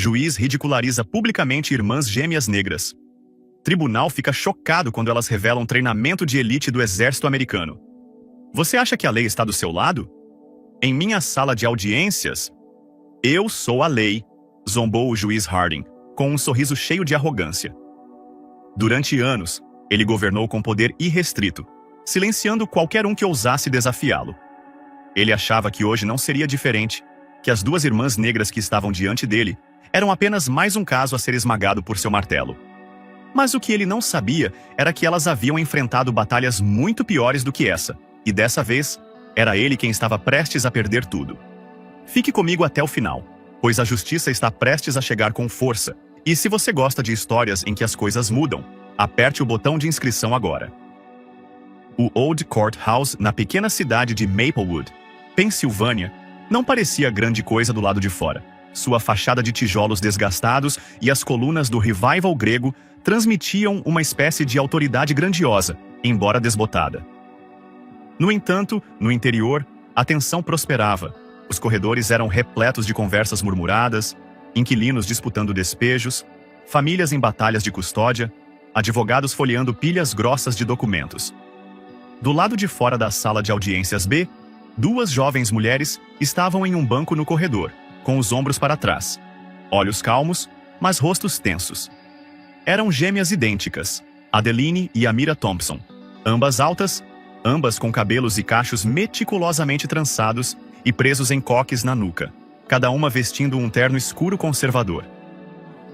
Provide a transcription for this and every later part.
Juiz ridiculariza publicamente irmãs gêmeas negras. Tribunal fica chocado quando elas revelam treinamento de elite do exército americano. Você acha que a lei está do seu lado? Em minha sala de audiências, eu sou a lei, zombou o juiz Harding, com um sorriso cheio de arrogância. Durante anos, ele governou com poder irrestrito, silenciando qualquer um que ousasse desafiá-lo. Ele achava que hoje não seria diferente, que as duas irmãs negras que estavam diante dele eram apenas mais um caso a ser esmagado por seu martelo. Mas o que ele não sabia era que elas haviam enfrentado batalhas muito piores do que essa, e dessa vez, era ele quem estava prestes a perder tudo. Fique comigo até o final, pois a justiça está prestes a chegar com força, e se você gosta de histórias em que as coisas mudam, aperte o botão de inscrição agora. O Old Courthouse, na pequena cidade de Maplewood, Pensilvânia, não parecia grande coisa do lado de fora. Sua fachada de tijolos desgastados e as colunas do revival grego transmitiam uma espécie de autoridade grandiosa, embora desbotada. No entanto, no interior, a tensão prosperava. Os corredores eram repletos de conversas murmuradas, inquilinos disputando despejos, famílias em batalhas de custódia, advogados folheando pilhas grossas de documentos. Do lado de fora da sala de audiências B, duas jovens mulheres estavam em um banco no corredor, com os ombros para trás, olhos calmos, mas rostos tensos. Eram gêmeas idênticas, Adeline e Amira Thompson, ambas altas, ambas com cabelos e cachos meticulosamente trançados e presos em coques na nuca, cada uma vestindo um terno escuro conservador.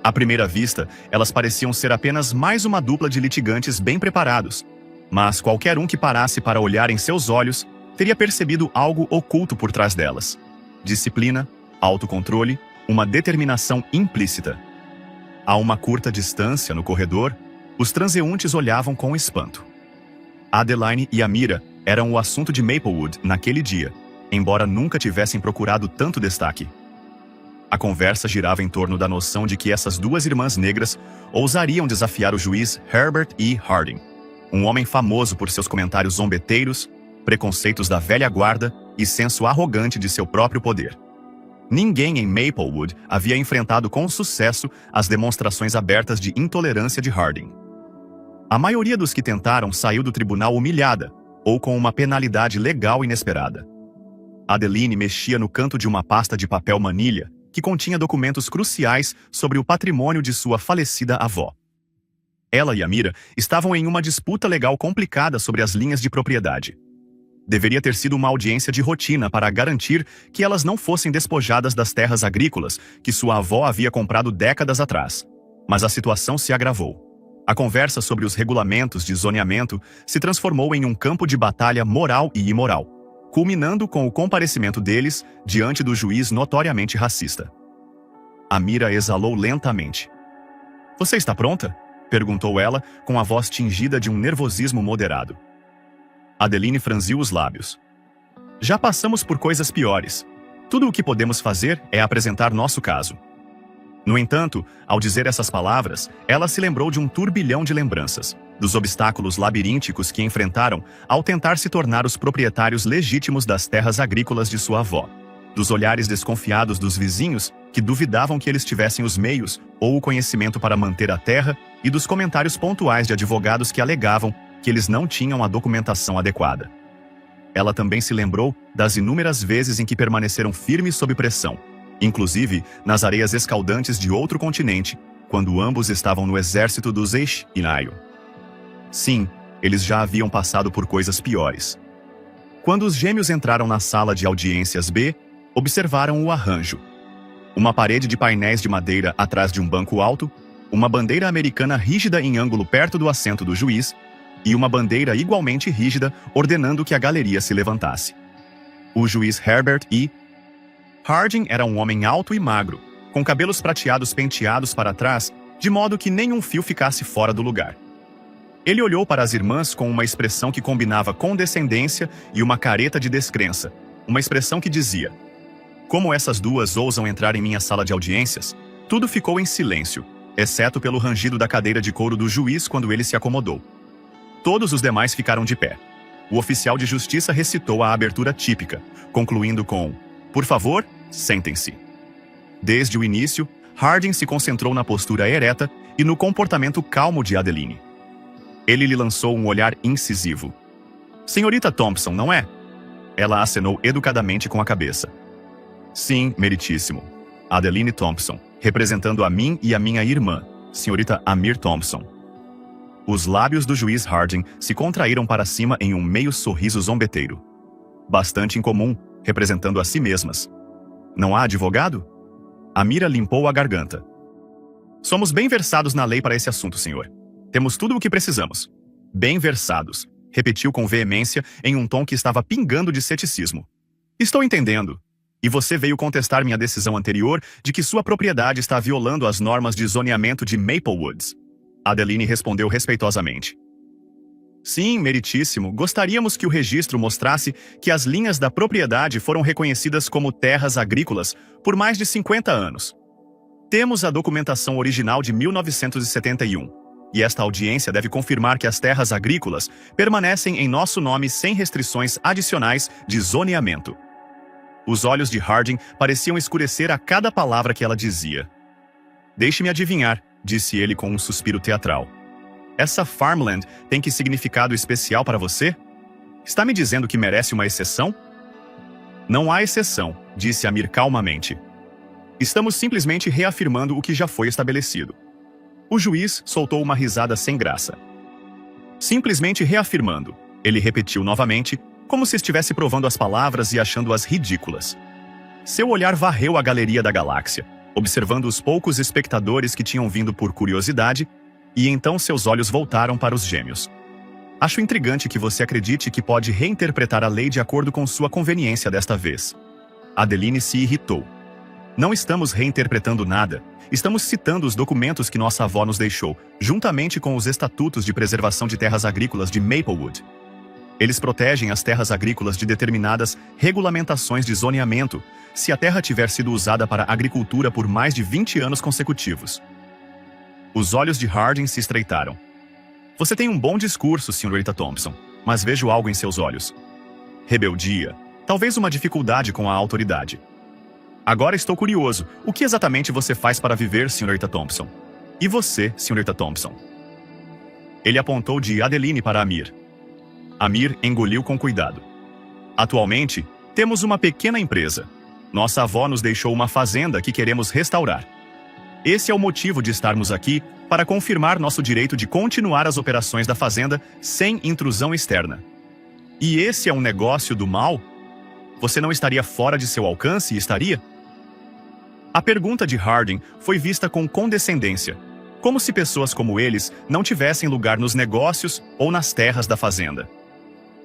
À primeira vista, elas pareciam ser apenas mais uma dupla de litigantes bem preparados, mas qualquer um que parasse para olhar em seus olhos teria percebido algo oculto por trás delas. Disciplina, autocontrole, uma determinação implícita. A uma curta distância no corredor, os transeuntes olhavam com espanto. Adeline e Amira eram o assunto de Maplewood naquele dia, embora nunca tivessem procurado tanto destaque. A conversa girava em torno da noção de que essas duas irmãs negras ousariam desafiar o juiz Herbert E. Harding, um homem famoso por seus comentários zombeteiros, preconceitos da velha guarda e senso arrogante de seu próprio poder. Ninguém em Maplewood havia enfrentado com sucesso as demonstrações abertas de intolerância de Harding. A maioria dos que tentaram saiu do tribunal humilhada ou com uma penalidade legal inesperada. Adeline mexia no canto de uma pasta de papel manilha que continha documentos cruciais sobre o patrimônio de sua falecida avó. Ela e Amira estavam em uma disputa legal complicada sobre as linhas de propriedade. Deveria ter sido uma audiência de rotina para garantir que elas não fossem despojadas das terras agrícolas que sua avó havia comprado décadas atrás. Mas a situação se agravou. A conversa sobre os regulamentos de zoneamento se transformou em um campo de batalha moral e imoral, culminando com o comparecimento deles diante do juiz notoriamente racista. Amira exalou lentamente. "Você está pronta?" perguntou ela, com a voz tingida de um nervosismo moderado. Adeline franziu os lábios. "Já passamos por coisas piores. Tudo o que podemos fazer é apresentar nosso caso." No entanto, ao dizer essas palavras, ela se lembrou de um turbilhão de lembranças, dos obstáculos labirínticos que enfrentaram ao tentar se tornar os proprietários legítimos das terras agrícolas de sua avó, dos olhares desconfiados dos vizinhos que duvidavam que eles tivessem os meios ou o conhecimento para manter a terra e dos comentários pontuais de advogados que alegavam que eles não tinham a documentação adequada. Ela também se lembrou das inúmeras vezes em que permaneceram firmes sob pressão, inclusive nas areias escaldantes de outro continente, quando ambos estavam no exército dos Eixinaio. Sim, eles já haviam passado por coisas piores. Quando os gêmeos entraram na sala de audiências B, observaram o arranjo. Uma parede de painéis de madeira atrás de um banco alto, uma bandeira americana rígida em ângulo perto do assento do juiz, e uma bandeira igualmente rígida ordenando que a galeria se levantasse. O juiz Herbert E. Harding era um homem alto e magro, com cabelos prateados penteados para trás, de modo que nenhum fio ficasse fora do lugar. Ele olhou para as irmãs com uma expressão que combinava condescendência e uma careta de descrença, uma expressão que dizia: "Como essas duas ousam entrar em minha sala de audiências?" Tudo ficou em silêncio, exceto pelo rangido da cadeira de couro do juiz quando ele se acomodou. Todos os demais ficaram de pé. O oficial de justiça recitou a abertura típica, concluindo com: "Por favor, sentem-se." Desde o início, Harding se concentrou na postura ereta e no comportamento calmo de Adeline. Ele lhe lançou um olhar incisivo. Senhorita Thompson, não é? Ela acenou educadamente com a cabeça. Sim, meritíssimo. Adeline Thompson, representando a mim e a minha irmã, senhorita Amir Thompson. Os lábios do juiz Harding se contraíram para cima em um meio sorriso zombeteiro. Bastante incomum, representando a si mesmas. Não há advogado? Amira limpou a garganta. Somos bem versados na lei para esse assunto, senhor. Temos tudo o que precisamos. Bem versados, repetiu com veemência em um tom que estava pingando de ceticismo. Estou entendendo. E você veio contestar minha decisão anterior de que sua propriedade está violando as normas de zoneamento de Maplewoods. Adeline respondeu respeitosamente. Sim, meritíssimo, gostaríamos que o registro mostrasse que as linhas da propriedade foram reconhecidas como terras agrícolas por mais de 50 anos. Temos a documentação original de 1971, e esta audiência deve confirmar que as terras agrícolas permanecem em nosso nome sem restrições adicionais de zoneamento. Os olhos de Harding pareciam escurecer a cada palavra que ela dizia. Deixe-me adivinhar, disse ele com um suspiro teatral. Essa farmland tem que significado especial para você? Está me dizendo que merece uma exceção? Não há exceção, disse Amir calmamente. Estamos simplesmente reafirmando o que já foi estabelecido. O juiz soltou uma risada sem graça. Simplesmente reafirmando, ele repetiu novamente, como se estivesse provando as palavras e achando-as ridículas. Seu olhar varreu a galeria da galáxia, observando os poucos espectadores que tinham vindo por curiosidade, e então seus olhos voltaram para os gêmeos. Acho intrigante que você acredite que pode reinterpretar a lei de acordo com sua conveniência desta vez. Adeline se irritou. Não estamos reinterpretando nada. Estamos citando os documentos que nossa avó nos deixou, juntamente com os estatutos de preservação de terras agrícolas de Maplewood. Eles protegem as terras agrícolas de determinadas regulamentações de zoneamento, se a terra tiver sido usada para agricultura por mais de 20 anos consecutivos. Os olhos de Harding se estreitaram. Você tem um bom discurso, senhorita Thompson, mas vejo algo em seus olhos. Rebeldia, talvez uma dificuldade com a autoridade. Agora estou curioso, o que exatamente você faz para viver, senhorita Thompson? E você, senhorita Thompson? Ele apontou de Adeline para Amir. Amir engoliu com cuidado. Atualmente, temos uma pequena empresa. Nossa avó nos deixou uma fazenda que queremos restaurar. Esse é o motivo de estarmos aqui, para confirmar nosso direito de continuar as operações da fazenda sem intrusão externa. E esse é um negócio do mal? Você não estaria fora de seu alcance, estaria? A pergunta de Harding foi vista com condescendência, como se pessoas como eles não tivessem lugar nos negócios ou nas terras da fazenda.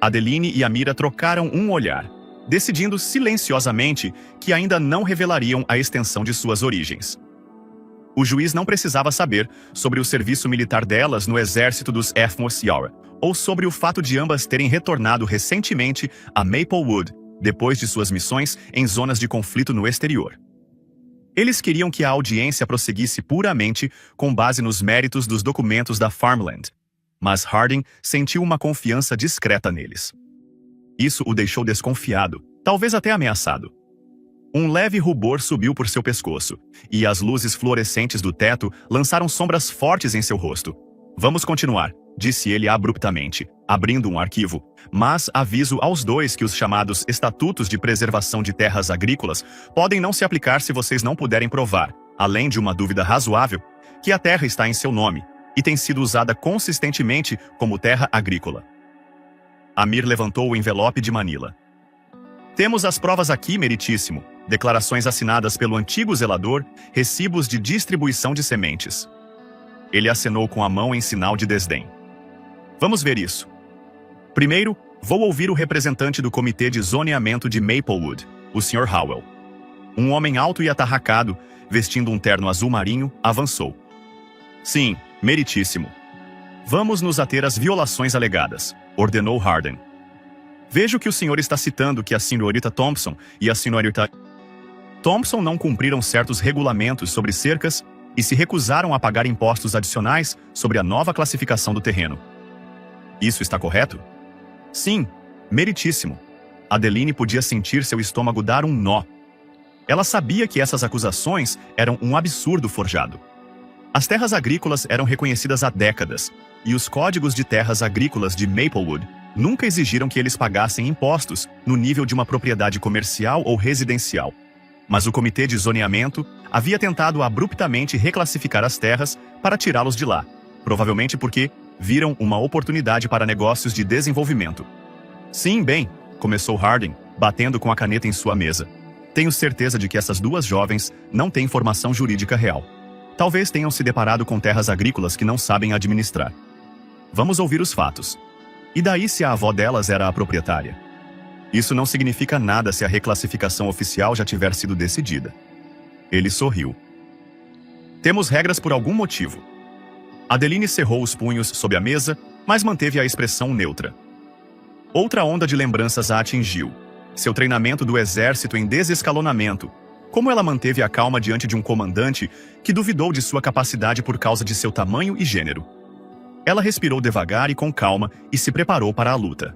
Adeline e Amira trocaram um olhar, decidindo silenciosamente que ainda não revelariam a extensão de suas origens. O juiz não precisava saber sobre o serviço militar delas no exército dos Ethmos Yara, ou sobre o fato de ambas terem retornado recentemente a Maplewood, depois de suas missões em zonas de conflito no exterior. Eles queriam que a audiência prosseguisse puramente com base nos méritos dos documentos da Farmland, mas Harding sentiu uma confiança discreta neles. Isso o deixou desconfiado, talvez até ameaçado. Um leve rubor subiu por seu pescoço, e as luzes fluorescentes do teto lançaram sombras fortes em seu rosto. Vamos continuar, disse ele abruptamente, abrindo um arquivo, mas aviso aos dois que os chamados Estatutos de Preservação de Terras Agrícolas podem não se aplicar se vocês não puderem provar, além de uma dúvida razoável, que a terra está em seu nome e tem sido usada consistentemente como terra agrícola. Amir levantou o envelope de Manila. Temos as provas aqui, meritíssimo. Declarações assinadas pelo antigo zelador, recibos de distribuição de sementes. Ele acenou com a mão em sinal de desdém. Vamos ver isso. Primeiro, vou ouvir o representante do Comitê de Zoneamento de Maplewood, o Sr. Howell. Um homem alto e atarracado, vestindo um terno azul marinho, avançou. Sim, meritíssimo. Vamos nos ater às violações alegadas, ordenou Harding. Vejo que o senhor está citando que a senhorita Thompson e a senhorita Thompson não cumpriram certos regulamentos sobre cercas e se recusaram a pagar impostos adicionais sobre a nova classificação do terreno. Isso está correto? Sim, meritíssimo. Adeline podia sentir seu estômago dar um nó. Ela sabia que essas acusações eram um absurdo forjado. As terras agrícolas eram reconhecidas há décadas, e os códigos de terras agrícolas de Maplewood nunca exigiram que eles pagassem impostos no nível de uma propriedade comercial ou residencial. Mas o Comitê de Zoneamento havia tentado abruptamente reclassificar as terras para tirá-los de lá, provavelmente porque viram uma oportunidade para negócios de desenvolvimento. Sim, bem, começou Harding, batendo com a caneta em sua mesa. Tenho certeza de que essas duas jovens não têm formação jurídica real. Talvez tenham se deparado com terras agrícolas que não sabem administrar. Vamos ouvir os fatos. E daí se a avó delas era a proprietária? Isso não significa nada se a reclassificação oficial já tiver sido decidida. Ele sorriu. Temos regras por algum motivo. Adeline cerrou os punhos sob a mesa, mas manteve a expressão neutra. Outra onda de lembranças a atingiu. Seu treinamento do exército em desescalonamento. Como ela manteve a calma diante de um comandante que duvidou de sua capacidade por causa de seu tamanho e gênero. Ela respirou devagar e com calma e se preparou para a luta.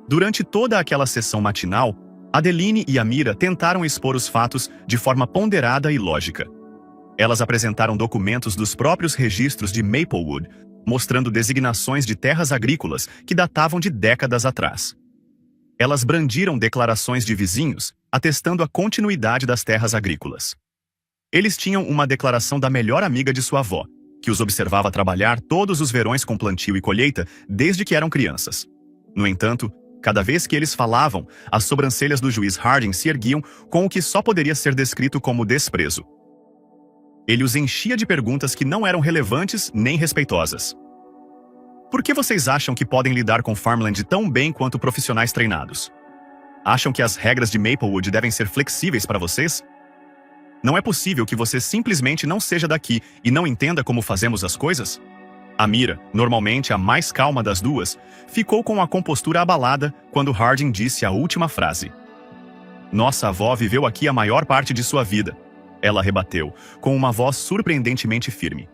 Durante toda aquela sessão matinal, Adeline e Amira tentaram expor os fatos de forma ponderada e lógica. Elas apresentaram documentos dos próprios registros de Maplewood, mostrando designações de terras agrícolas que datavam de décadas atrás. Elas brandiram declarações de vizinhos, atestando a continuidade das terras agrícolas. Eles tinham uma declaração da melhor amiga de sua avó, que os observava trabalhar todos os verões com plantio e colheita desde que eram crianças. No entanto, cada vez que eles falavam, as sobrancelhas do juiz Harding se erguiam com o que só poderia ser descrito como desprezo. Ele os enchia de perguntas que não eram relevantes nem respeitosas. Por que vocês acham que podem lidar com Farmland tão bem quanto profissionais treinados? Acham que as regras de Maplewood devem ser flexíveis para vocês? Não é possível que você simplesmente não seja daqui e não entenda como fazemos as coisas? Amira, normalmente a mais calma das duas, ficou com a compostura abalada quando Harding disse a última frase. Nossa avó viveu aqui a maior parte de sua vida. Ela rebateu, com uma voz surpreendentemente firme.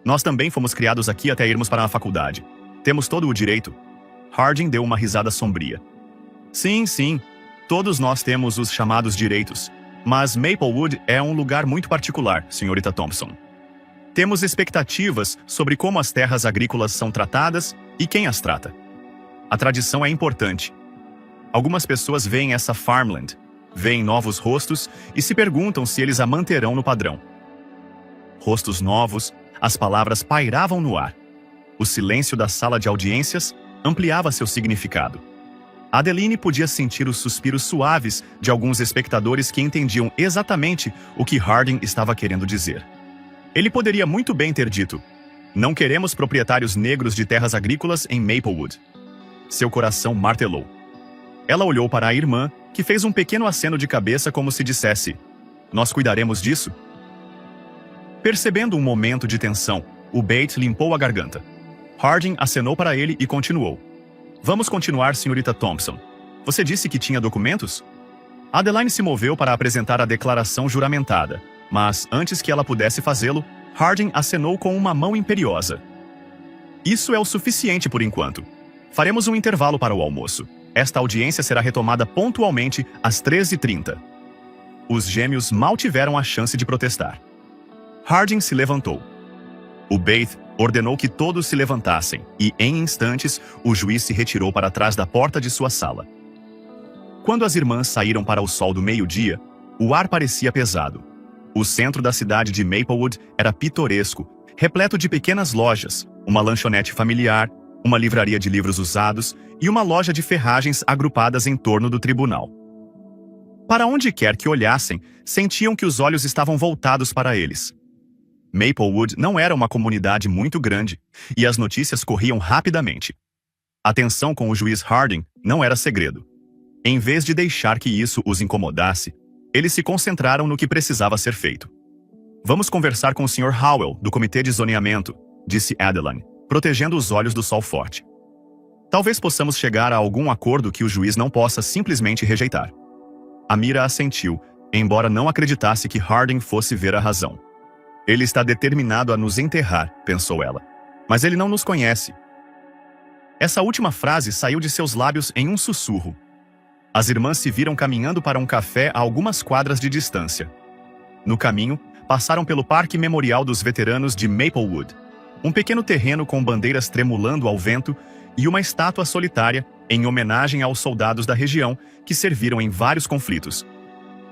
Nós também fomos criados aqui até irmos para a faculdade. Temos todo o direito. Harding deu uma risada sombria. Sim, todos nós temos os chamados direitos. Mas Maplewood é um lugar muito particular, senhorita Thompson. Temos expectativas sobre como as terras agrícolas são tratadas e quem as trata. A tradição é importante. Algumas pessoas veem essa Farmland, veem novos rostos e se perguntam se eles a manterão no padrão. Rostos novos, as palavras pairavam no ar. O silêncio da sala de audiências ampliava seu significado. Adeline podia sentir os suspiros suaves de alguns espectadores que entendiam exatamente o que Harding estava querendo dizer. Ele poderia muito bem ter dito: não queremos proprietários negros de terras agrícolas em Maplewood. Seu coração martelou. Ela olhou para a irmã, que fez um pequeno aceno de cabeça como se dissesse: nós cuidaremos disso. Percebendo um momento de tensão, o Bates limpou a garganta. Harding acenou para ele e continuou. Vamos continuar, senhorita Thompson. Você disse que tinha documentos? Adeline se moveu para apresentar a declaração juramentada, mas antes que ela pudesse fazê-lo, Harding acenou com uma mão imperiosa. Isso é o suficiente por enquanto. Faremos um intervalo para o almoço. Esta audiência será retomada pontualmente às 13h30. Os gêmeos mal tiveram a chance de protestar. Harding se levantou. O Bates ordenou que todos se levantassem e, em instantes, o juiz se retirou para trás da porta de sua sala. Quando as irmãs saíram para o sol do meio-dia, o ar parecia pesado. O centro da cidade de Maplewood era pitoresco, repleto de pequenas lojas, uma lanchonete familiar, uma livraria de livros usados e uma loja de ferragens agrupadas em torno do tribunal. Para onde quer que olhassem, sentiam que os olhos estavam voltados para eles. Maplewood não era uma comunidade muito grande, e as notícias corriam rapidamente. A tensão com o juiz Harding não era segredo. Em vez de deixar que isso os incomodasse, eles se concentraram no que precisava ser feito. Vamos conversar com o Sr. Howell, do Comitê de Zoneamento, disse Adeline, protegendo os olhos do sol forte. Talvez possamos chegar a algum acordo que o juiz não possa simplesmente rejeitar. Amira assentiu, embora não acreditasse que Harding fosse ver a razão. Ele está determinado a nos enterrar, pensou ela. Mas ele não nos conhece. Essa última frase saiu de seus lábios em um sussurro. As irmãs se viram caminhando para um café a algumas quadras de distância. No caminho, passaram pelo Parque Memorial dos Veteranos de Maplewood, um pequeno terreno com bandeiras tremulando ao vento e uma estátua solitária em homenagem aos soldados da região que serviram em vários conflitos.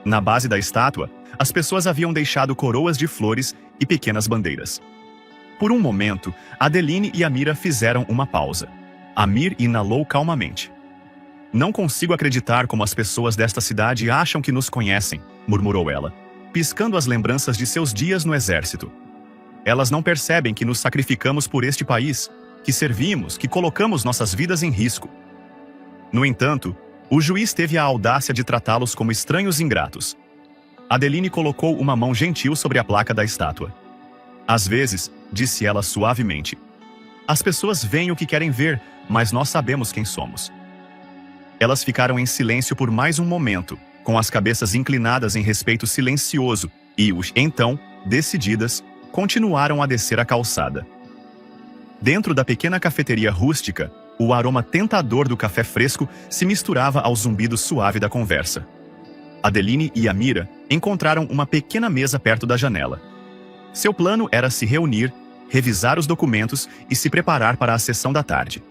Na base da estátua, as pessoas haviam deixado coroas de flores e pequenas bandeiras. Por um momento, Adeline e Amira fizeram uma pausa. Amir inalou calmamente. "Não consigo acreditar como as pessoas desta cidade acham que nos conhecem", murmurou ela, piscando as lembranças de seus dias no exército. "Elas não percebem que nos sacrificamos por este país, que servimos, que colocamos nossas vidas em risco." No entanto, o juiz teve a audácia de tratá-los como estranhos ingratos. Adeline colocou uma mão gentil sobre a placa da estátua. "Às vezes", disse ela suavemente, "as pessoas veem o que querem ver, mas nós sabemos quem somos." Elas ficaram em silêncio por mais um momento, com as cabeças inclinadas em respeito silencioso, e, então, decididas, continuaram a descer a calçada. Dentro da pequena cafeteria rústica, o aroma tentador do café fresco se misturava ao zumbido suave da conversa. Adeline e Amira encontraram uma pequena mesa perto da janela. Seu plano era se reunir, revisar os documentos e se preparar para a sessão da tarde.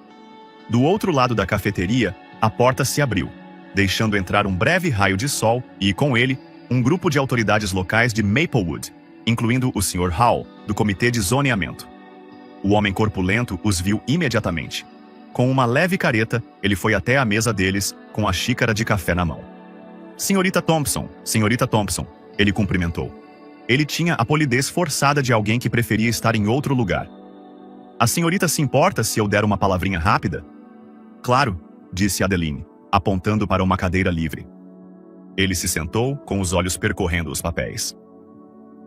Do outro lado da cafeteria, a porta se abriu, deixando entrar um breve raio de sol e, com ele, um grupo de autoridades locais de Maplewood, incluindo o Sr. Hall, do Comitê de Zoneamento. O homem corpulento os viu imediatamente. Com uma leve careta, ele foi até a mesa deles, com a xícara de café na mão. Senhorita Thompson, ele cumprimentou. Ele tinha a polidez forçada de alguém que preferia estar em outro lugar. A senhorita se importa se eu der uma palavrinha rápida? Claro, disse Adeline, apontando para uma cadeira livre. Ele se sentou, com os olhos percorrendo os papéis.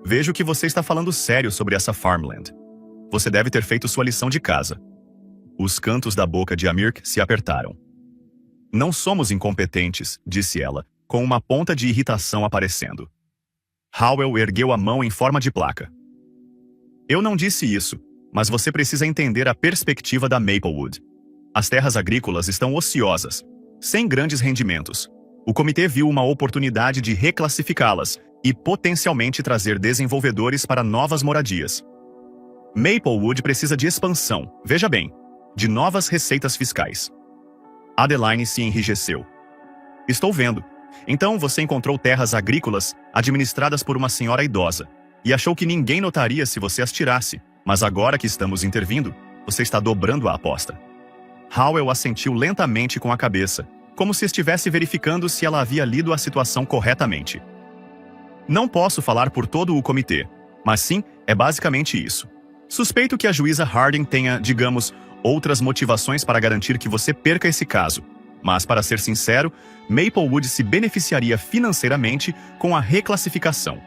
Vejo que você está falando sério sobre essa farmland. Você deve ter feito sua lição de casa. Os cantos da boca de Amir se apertaram. Não somos incompetentes, disse ela, com uma ponta de irritação aparecendo. Howell ergueu a mão em forma de placa. Eu não disse isso, mas você precisa entender a perspectiva da Maplewood. As terras agrícolas estão ociosas, sem grandes rendimentos. O comitê viu uma oportunidade de reclassificá-las e potencialmente trazer desenvolvedores para novas moradias. Maplewood precisa de expansão, veja bem, de novas receitas fiscais. Adeline se enrijeceu. Estou vendo. Então você encontrou terras agrícolas administradas por uma senhora idosa e achou que ninguém notaria se você as tirasse, mas agora que estamos intervindo, você está dobrando a aposta. Howell assentiu lentamente com a cabeça, como se estivesse verificando se ela havia lido a situação corretamente. Não posso falar por todo o comitê, mas sim, é basicamente isso. Suspeito que a juíza Harding tenha, digamos, outras motivações para garantir que você perca esse caso. Mas, para ser sincero, Maplewood se beneficiaria financeiramente com a reclassificação.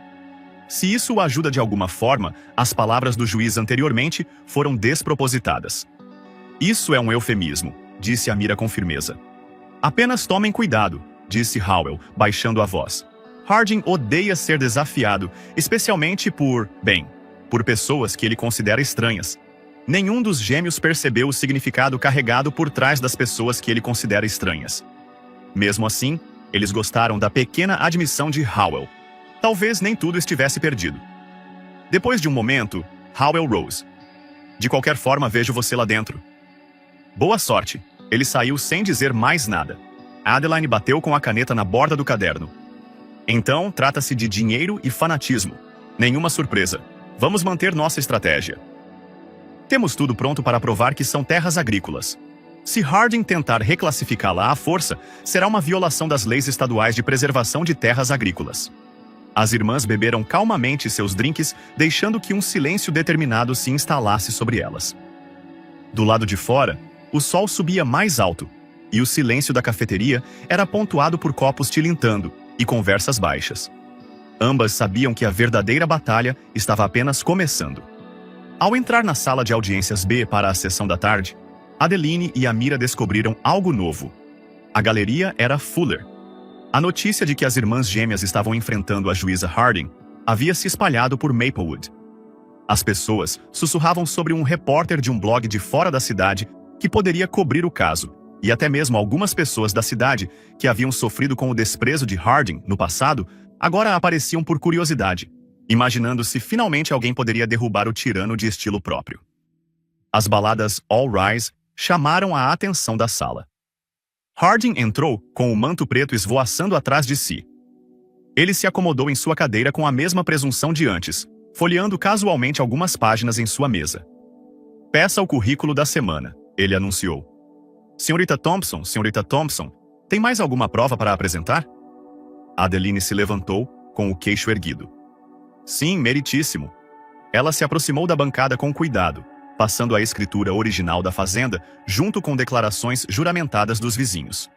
Se isso o ajuda de alguma forma, as palavras do juiz anteriormente foram despropositadas. Isso é um eufemismo, disse Amira com firmeza. Apenas tomem cuidado, disse Howell, baixando a voz. Harding odeia ser desafiado, especialmente por pessoas que ele considera estranhas. Nenhum dos gêmeos percebeu o significado carregado por trás das pessoas que ele considera estranhas. Mesmo assim, eles gostaram da pequena admissão de Howell. Talvez nem tudo estivesse perdido. Depois de um momento, Howell rose. De qualquer forma, vejo você lá dentro. Boa sorte. Ele saiu sem dizer mais nada. Adeline bateu com a caneta na borda do caderno. Então, trata-se de dinheiro e fanatismo. Nenhuma surpresa. Vamos manter nossa estratégia. Temos tudo pronto para provar que são terras agrícolas. Se Harding tentar reclassificá-la à força, será uma violação das leis estaduais de preservação de terras agrícolas. As irmãs beberam calmamente seus drinks, deixando que um silêncio determinado se instalasse sobre elas. Do lado de fora, o sol subia mais alto, e o silêncio da cafeteria era pontuado por copos tilintando e conversas baixas. Ambas sabiam que a verdadeira batalha estava apenas começando. Ao entrar na sala de audiências B para a sessão da tarde, Adeline e Amira descobriram algo novo. A galeria era Fuller. A notícia de que as irmãs gêmeas estavam enfrentando a juíza Harding havia se espalhado por Maplewood. As pessoas sussurravam sobre um repórter de um blog de fora da cidade que poderia cobrir o caso, E até mesmo algumas pessoas da cidade, que haviam sofrido com o desprezo de Harding no passado, agora apareciam por curiosidade, imaginando se finalmente alguém poderia derrubar o tirano de estilo próprio. As baladas All Rise chamaram a atenção da sala. Harding entrou com o manto preto esvoaçando atrás de si. Ele se acomodou em sua cadeira com a mesma presunção de antes, folheando casualmente algumas páginas em sua mesa. Peça o currículo da semana, ele anunciou. Senhorita Thompson, tem mais alguma prova para apresentar? Adeline se levantou, com o queixo erguido. Sim, meritíssimo. Ela se aproximou da bancada com cuidado, passando a escritura original da fazenda, junto com declarações juramentadas dos vizinhos.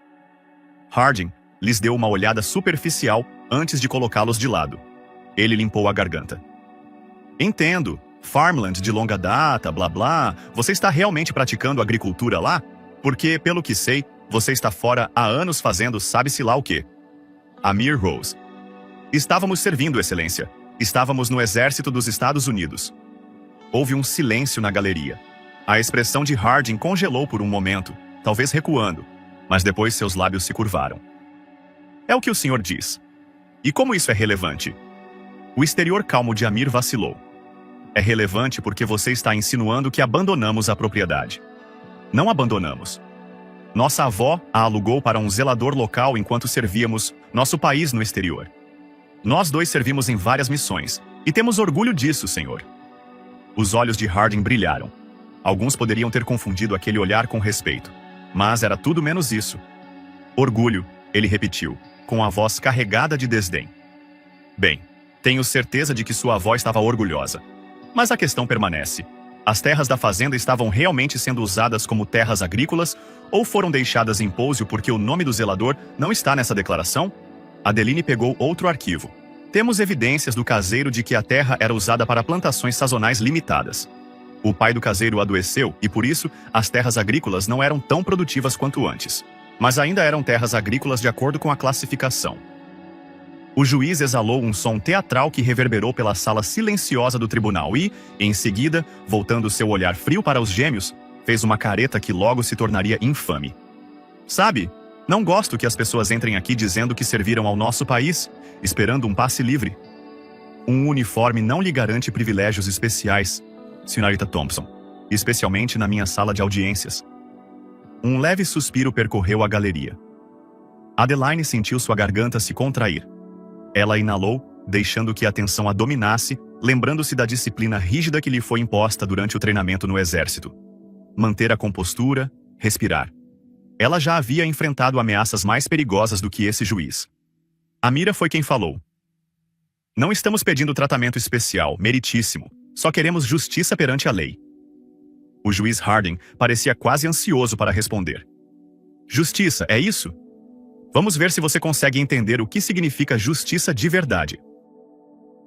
Harding lhes deu uma olhada superficial antes de colocá-los de lado. Ele limpou a garganta. Entendo. Farmland de longa data, blá blá. Você está realmente praticando agricultura lá? Porque, pelo que sei, você está fora há anos fazendo sabe-se lá o quê. Amir Rose. Estávamos servindo, Excelência. Estávamos no exército dos Estados Unidos. Houve um silêncio na galeria. A expressão de Harding congelou por um momento, talvez recuando, mas depois seus lábios se curvaram. É o que o senhor diz. E como isso é relevante? O exterior calmo de Amir vacilou. É relevante porque você está insinuando que abandonamos a propriedade. Não abandonamos. Nossa avó a alugou para um zelador local enquanto servíamos nosso país no exterior. Nós dois servimos em várias missões, e temos orgulho disso, senhor. Os olhos de Harding brilharam. Alguns poderiam ter confundido aquele olhar com respeito, mas era tudo menos isso. Orgulho, ele repetiu, com a voz carregada de desdém. Bem, tenho certeza de que sua avó estava orgulhosa. Mas a questão permanece. As terras da fazenda estavam realmente sendo usadas como terras agrícolas ou foram deixadas em pouso porque o nome do zelador não está nessa declaração? Adeline pegou outro arquivo. Temos evidências do caseiro de que a terra era usada para plantações sazonais limitadas. O pai do caseiro adoeceu e, por isso, as terras agrícolas não eram tão produtivas quanto antes. Mas ainda eram terras agrícolas de acordo com a classificação. O juiz exalou um som teatral que reverberou pela sala silenciosa do tribunal e, em seguida, voltando seu olhar frio para os gêmeos, fez uma careta que logo se tornaria infame. Sabe, não gosto que as pessoas entrem aqui dizendo que serviram ao nosso país, esperando um passe livre. Um uniforme não lhe garante privilégios especiais, senhorita Thompson, especialmente na minha sala de audiências. Um leve suspiro percorreu a galeria. Adeline sentiu sua garganta se contrair. Ela inalou, deixando que a tensão a dominasse, lembrando-se da disciplina rígida que lhe foi imposta durante o treinamento no exército. Manter a compostura, respirar. Ela já havia enfrentado ameaças mais perigosas do que esse juiz. Amira foi quem falou. Não estamos pedindo tratamento especial, meritíssimo. Só queremos justiça perante a lei. O juiz Harding parecia quase ansioso para responder. Justiça, é isso? Vamos ver se você consegue entender o que significa justiça de verdade.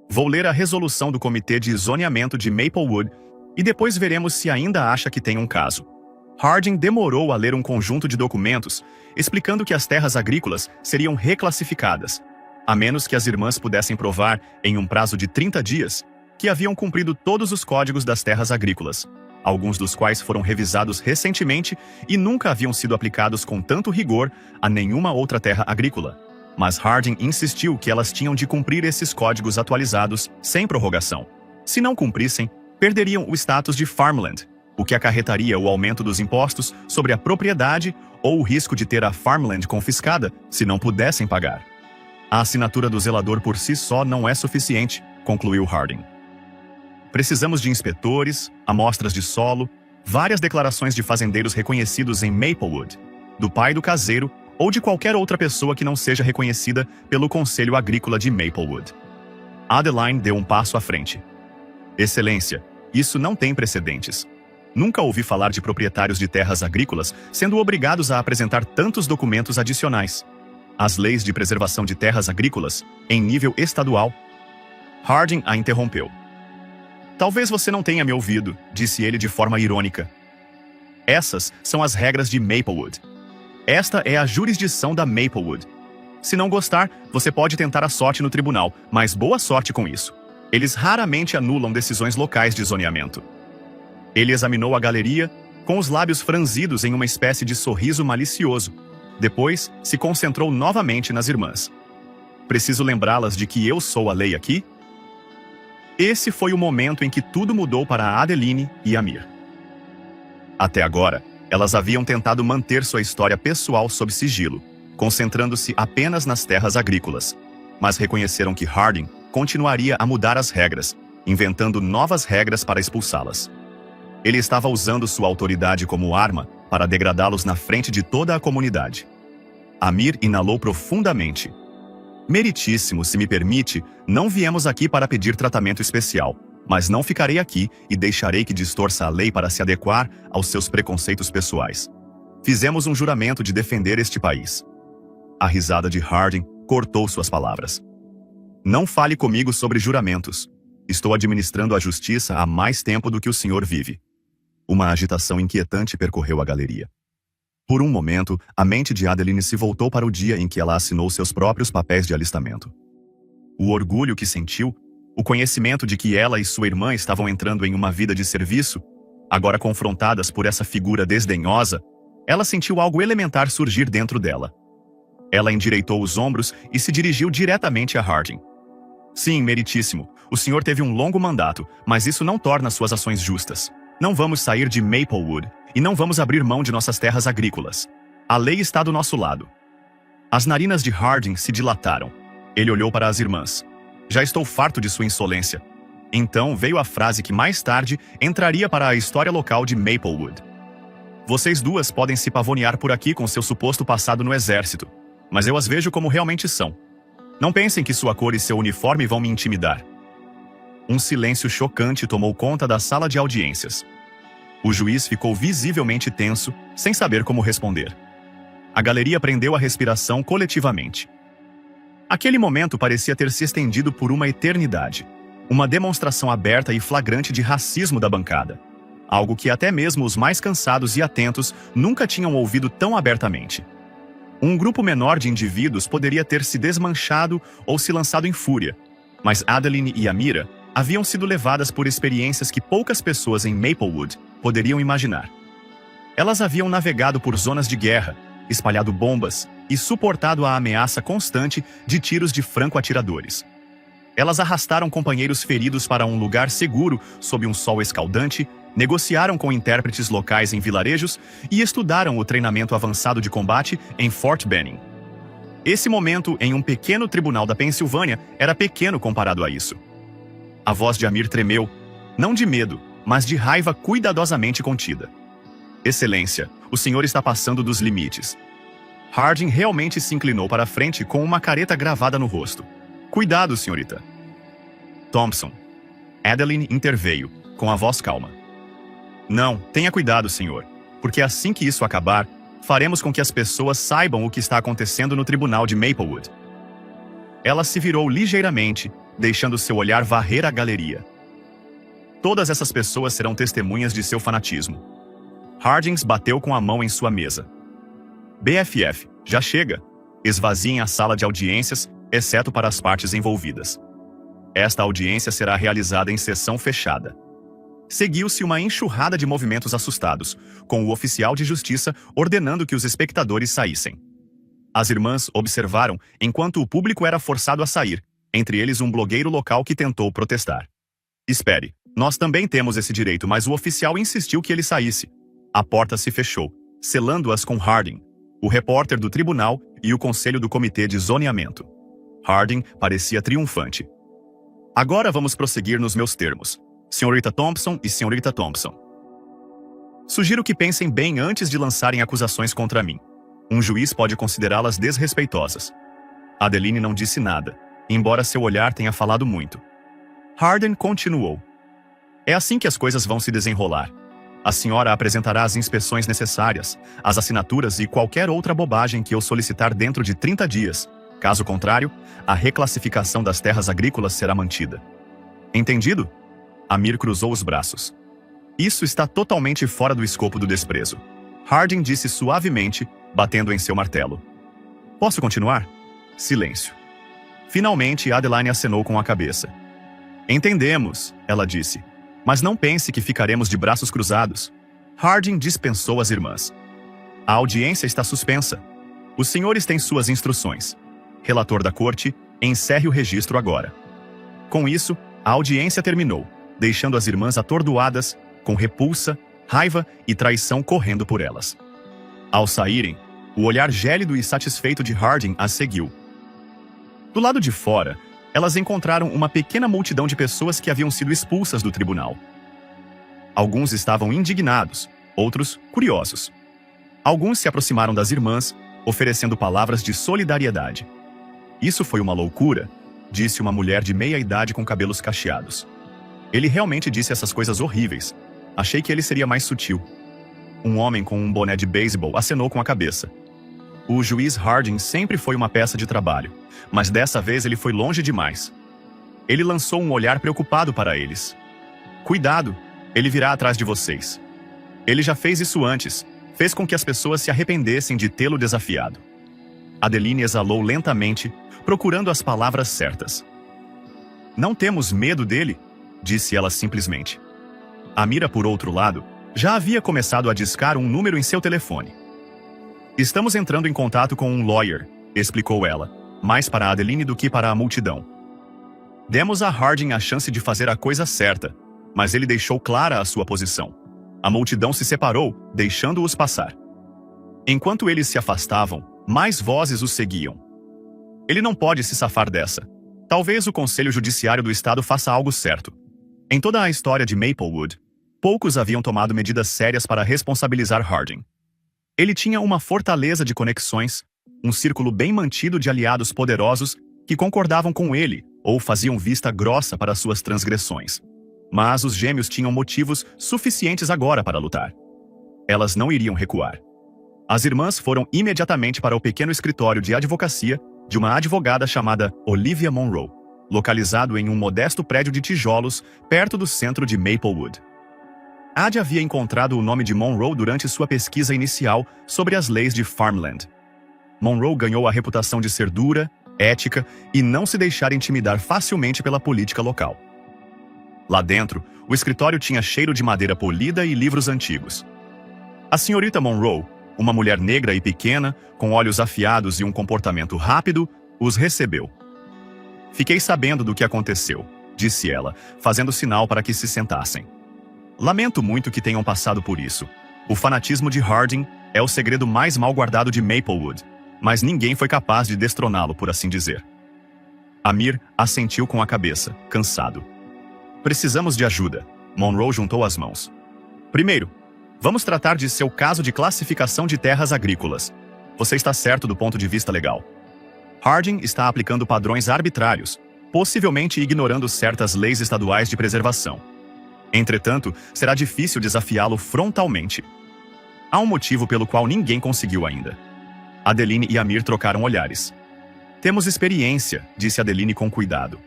Vou ler a resolução do Comitê de Zoneamento de Maplewood e depois veremos se ainda acha que tem um caso. Harding demorou a ler um conjunto de documentos explicando que as terras agrícolas seriam reclassificadas, a menos que as irmãs pudessem provar, em um prazo de 30 dias, que haviam cumprido todos os códigos das terras agrícolas, alguns dos quais foram revisados recentemente e nunca haviam sido aplicados com tanto rigor a nenhuma outra terra agrícola. Mas Harding insistiu que elas tinham de cumprir esses códigos atualizados sem prorrogação. Se não cumprissem, perderiam o status de farmland, o que acarretaria o aumento dos impostos sobre a propriedade ou o risco de ter a farmland confiscada se não pudessem pagar. A assinatura do zelador por si só não é suficiente, concluiu Harding. Precisamos de inspetores, amostras de solo, várias declarações de fazendeiros reconhecidos em Maplewood, do pai do caseiro ou de qualquer outra pessoa que não seja reconhecida pelo Conselho Agrícola de Maplewood. Adeline deu um passo à frente. Excelência, isso não tem precedentes. Nunca ouvi falar de proprietários de terras agrícolas sendo obrigados a apresentar tantos documentos adicionais. As leis de preservação de terras agrícolas, em nível estadual. Harding a interrompeu. Talvez você não tenha me ouvido, disse ele de forma irônica. Essas são as regras de Maplewood. Esta é a jurisdição da Maplewood. Se não gostar, você pode tentar a sorte no tribunal, mas boa sorte com isso. Eles raramente anulam decisões locais de zoneamento. Ele examinou a galeria, com os lábios franzidos em uma espécie de sorriso malicioso. Depois, se concentrou novamente nas irmãs. Preciso lembrá-las de que eu sou a lei aqui? Esse foi o momento em que tudo mudou para Adeline e Amir. Até agora, elas haviam tentado manter sua história pessoal sob sigilo, concentrando-se apenas nas terras agrícolas, mas reconheceram que Harding continuaria a mudar as regras, inventando novas regras para expulsá-las. Ele estava usando sua autoridade como arma para degradá-los na frente de toda a comunidade. Amir inalou profundamente. Meritíssimo, se me permite, não viemos aqui para pedir tratamento especial, mas não ficarei aqui e deixarei que distorça a lei para se adequar aos seus preconceitos pessoais. Fizemos um juramento de defender este país. A risada de Harding cortou suas palavras. Não fale comigo sobre juramentos. Estou administrando a justiça há mais tempo do que o senhor vive. Uma agitação inquietante percorreu a galeria. Por um momento, a mente de Adeline se voltou para o dia em que ela assinou seus próprios papéis de alistamento. O orgulho que sentiu, o conhecimento de que ela e sua irmã estavam entrando em uma vida de serviço, agora confrontadas por essa figura desdenhosa, ela sentiu algo elementar surgir dentro dela. Ela endireitou os ombros e se dirigiu diretamente a Harding. Sim, meritíssimo, o senhor teve um longo mandato, mas isso não torna suas ações justas. Não vamos sair de Maplewood e não vamos abrir mão de nossas terras agrícolas. A lei está do nosso lado. As narinas de Harding se dilataram. Ele olhou para as irmãs. Já estou farto de sua insolência. Então veio a frase que mais tarde entraria para a história local de Maplewood. Vocês duas podem se pavonear por aqui com seu suposto passado no exército, mas eu as vejo como realmente são. Não pensem que sua cor e seu uniforme vão me intimidar. Um silêncio chocante tomou conta da sala de audiências. O juiz ficou visivelmente tenso, sem saber como responder. A galeria prendeu a respiração coletivamente. Aquele momento parecia ter se estendido por uma eternidade. Uma demonstração aberta e flagrante de racismo da bancada. Algo que até mesmo os mais cansados e atentos nunca tinham ouvido tão abertamente. Um grupo menor de indivíduos poderia ter se desmanchado ou se lançado em fúria, mas Adeline e Amira haviam sido levadas por experiências que poucas pessoas em Maplewood poderiam imaginar. Elas haviam navegado por zonas de guerra, espalhado bombas e suportado a ameaça constante de tiros de franco-atiradores. Elas arrastaram companheiros feridos para um lugar seguro sob um sol escaldante, negociaram com intérpretes locais em vilarejos e estudaram o treinamento avançado de combate em Fort Benning. Esse momento em um pequeno tribunal da Pensilvânia era pequeno comparado a isso. A voz de Amir tremeu, não de medo, mas de raiva cuidadosamente contida. Excelência, o senhor está passando dos limites. Harding realmente se inclinou para a frente com uma careta gravada no rosto. Cuidado, senhorita. Thompson. Adeline interveio, com a voz calma. Não, tenha cuidado, senhor, porque assim que isso acabar, faremos com que as pessoas saibam o que está acontecendo no tribunal de Maplewood. Ela se virou ligeiramente, deixando seu olhar varrer a galeria. Todas essas pessoas serão testemunhas de seu fanatismo. Harding bateu com a mão em sua mesa. BFF, já chega. Esvaziem a sala de audiências, exceto para as partes envolvidas. Esta audiência será realizada em sessão fechada. Seguiu-se uma enxurrada de movimentos assustados, com o oficial de justiça ordenando que os espectadores saíssem. As irmãs observaram enquanto o público era forçado a sair, entre eles um blogueiro local que tentou protestar. Espere, nós também temos esse direito, mas o oficial insistiu que ele saísse. A porta se fechou, selando-as com Harding, o repórter do tribunal e o conselho do comitê de zoneamento. Harding parecia triunfante. Agora vamos prosseguir nos meus termos. Senhorita Thompson e Senhorita Thompson. Sugiro que pensem bem antes de lançarem acusações contra mim. Um juiz pode considerá-las desrespeitosas. Adeline não disse nada, embora seu olhar tenha falado muito. Harding continuou. É assim que as coisas vão se desenrolar. A senhora apresentará as inspeções necessárias, as assinaturas e qualquer outra bobagem que eu solicitar dentro de 30 dias. Caso contrário, a reclassificação das terras agrícolas será mantida. Entendido? Amir cruzou os braços. Isso está totalmente fora do escopo do desprezo. Harding disse suavemente, batendo em seu martelo. Posso continuar? Silêncio. Finalmente, Adeline acenou com a cabeça. Entendemos, ela disse. Mas não pense que ficaremos de braços cruzados. Harding dispensou as irmãs. A audiência está suspensa. Os senhores têm suas instruções. Relator da corte, encerre o registro agora. Com isso, a audiência terminou, deixando as irmãs atordoadas, com repulsa, raiva e traição correndo por elas. Ao saírem, o olhar gélido e satisfeito de Harding as seguiu. Do lado de fora, elas encontraram uma pequena multidão de pessoas que haviam sido expulsas do tribunal. Alguns estavam indignados, outros curiosos. Alguns se aproximaram das irmãs, oferecendo palavras de solidariedade. Isso foi uma loucura, disse uma mulher de meia idade com cabelos cacheados. Ele realmente disse essas coisas horríveis. Achei que ele seria mais sutil. Um homem com um boné de beisebol acenou com a cabeça. O juiz Harding sempre foi uma peça de trabalho, mas dessa vez ele foi longe demais. Ele lançou um olhar preocupado para eles. Cuidado, ele virá atrás de vocês. Ele já fez isso antes, fez com que as pessoas se arrependessem de tê-lo desafiado. Adeline exalou lentamente, procurando as palavras certas. Não temos medo dele, disse ela simplesmente. Amira, por outro lado, já havia começado a discar um número em seu telefone. Estamos entrando em contato com um lawyer, explicou ela, mais para Adeline do que para a multidão. Demos a Harding a chance de fazer a coisa certa, mas ele deixou clara a sua posição. A multidão se separou, deixando-os passar. Enquanto eles se afastavam, mais vozes os seguiam. Ele não pode se safar dessa. Talvez o Conselho Judiciário do Estado faça algo certo. Em toda a história de Maplewood, poucos haviam tomado medidas sérias para responsabilizar Harding. Ele tinha uma fortaleza de conexões, um círculo bem mantido de aliados poderosos que concordavam com ele ou faziam vista grossa para suas transgressões. Mas os gêmeos tinham motivos suficientes agora para lutar. Elas não iriam recuar. As irmãs foram imediatamente para o pequeno escritório de advocacia de uma advogada chamada Olivia Monroe, localizado em um modesto prédio de tijolos perto do centro de Maplewood. Ad havia encontrado o nome de Monroe durante sua pesquisa inicial sobre as leis de Farmland. Monroe ganhou a reputação de ser dura, ética e não se deixar intimidar facilmente pela política local. Lá dentro, o escritório tinha cheiro de madeira polida e livros antigos. A senhorita Monroe, uma mulher negra e pequena, com olhos afiados e um comportamento rápido, os recebeu. Fiquei sabendo do que aconteceu, disse ela, fazendo sinal para que se sentassem. Lamento muito que tenham passado por isso. O fanatismo de Harding é o segredo mais mal guardado de Maplewood, mas ninguém foi capaz de destroná-lo, por assim dizer. Amir assentiu com a cabeça, cansado. Precisamos de ajuda. Monroe juntou as mãos. Primeiro, vamos tratar de seu caso de classificação de terras agrícolas. Você está certo do ponto de vista legal. Harding está aplicando padrões arbitrários, possivelmente ignorando certas leis estaduais de preservação. Entretanto, será difícil desafiá-lo frontalmente. Há um motivo pelo qual ninguém conseguiu ainda. Adeline e Amir trocaram olhares. Temos experiência, disse Adeline com cuidado.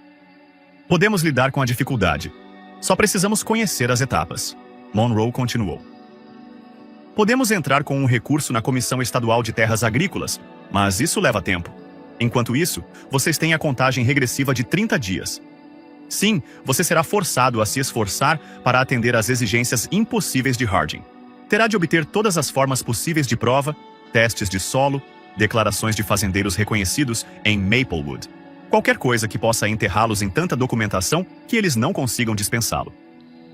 Podemos lidar com a dificuldade. Só precisamos conhecer as etapas. Monroe continuou. Podemos entrar com um recurso na Comissão Estadual de Terras Agrícolas, mas isso leva tempo. Enquanto isso, vocês têm a contagem regressiva de 30 dias. Sim, você será forçado a se esforçar para atender às exigências impossíveis de Harding. Terá de obter todas as formas possíveis de prova, testes de solo, declarações de fazendeiros reconhecidos em Maplewood. Qualquer coisa que possa enterrá-los em tanta documentação que eles não consigam dispensá-lo.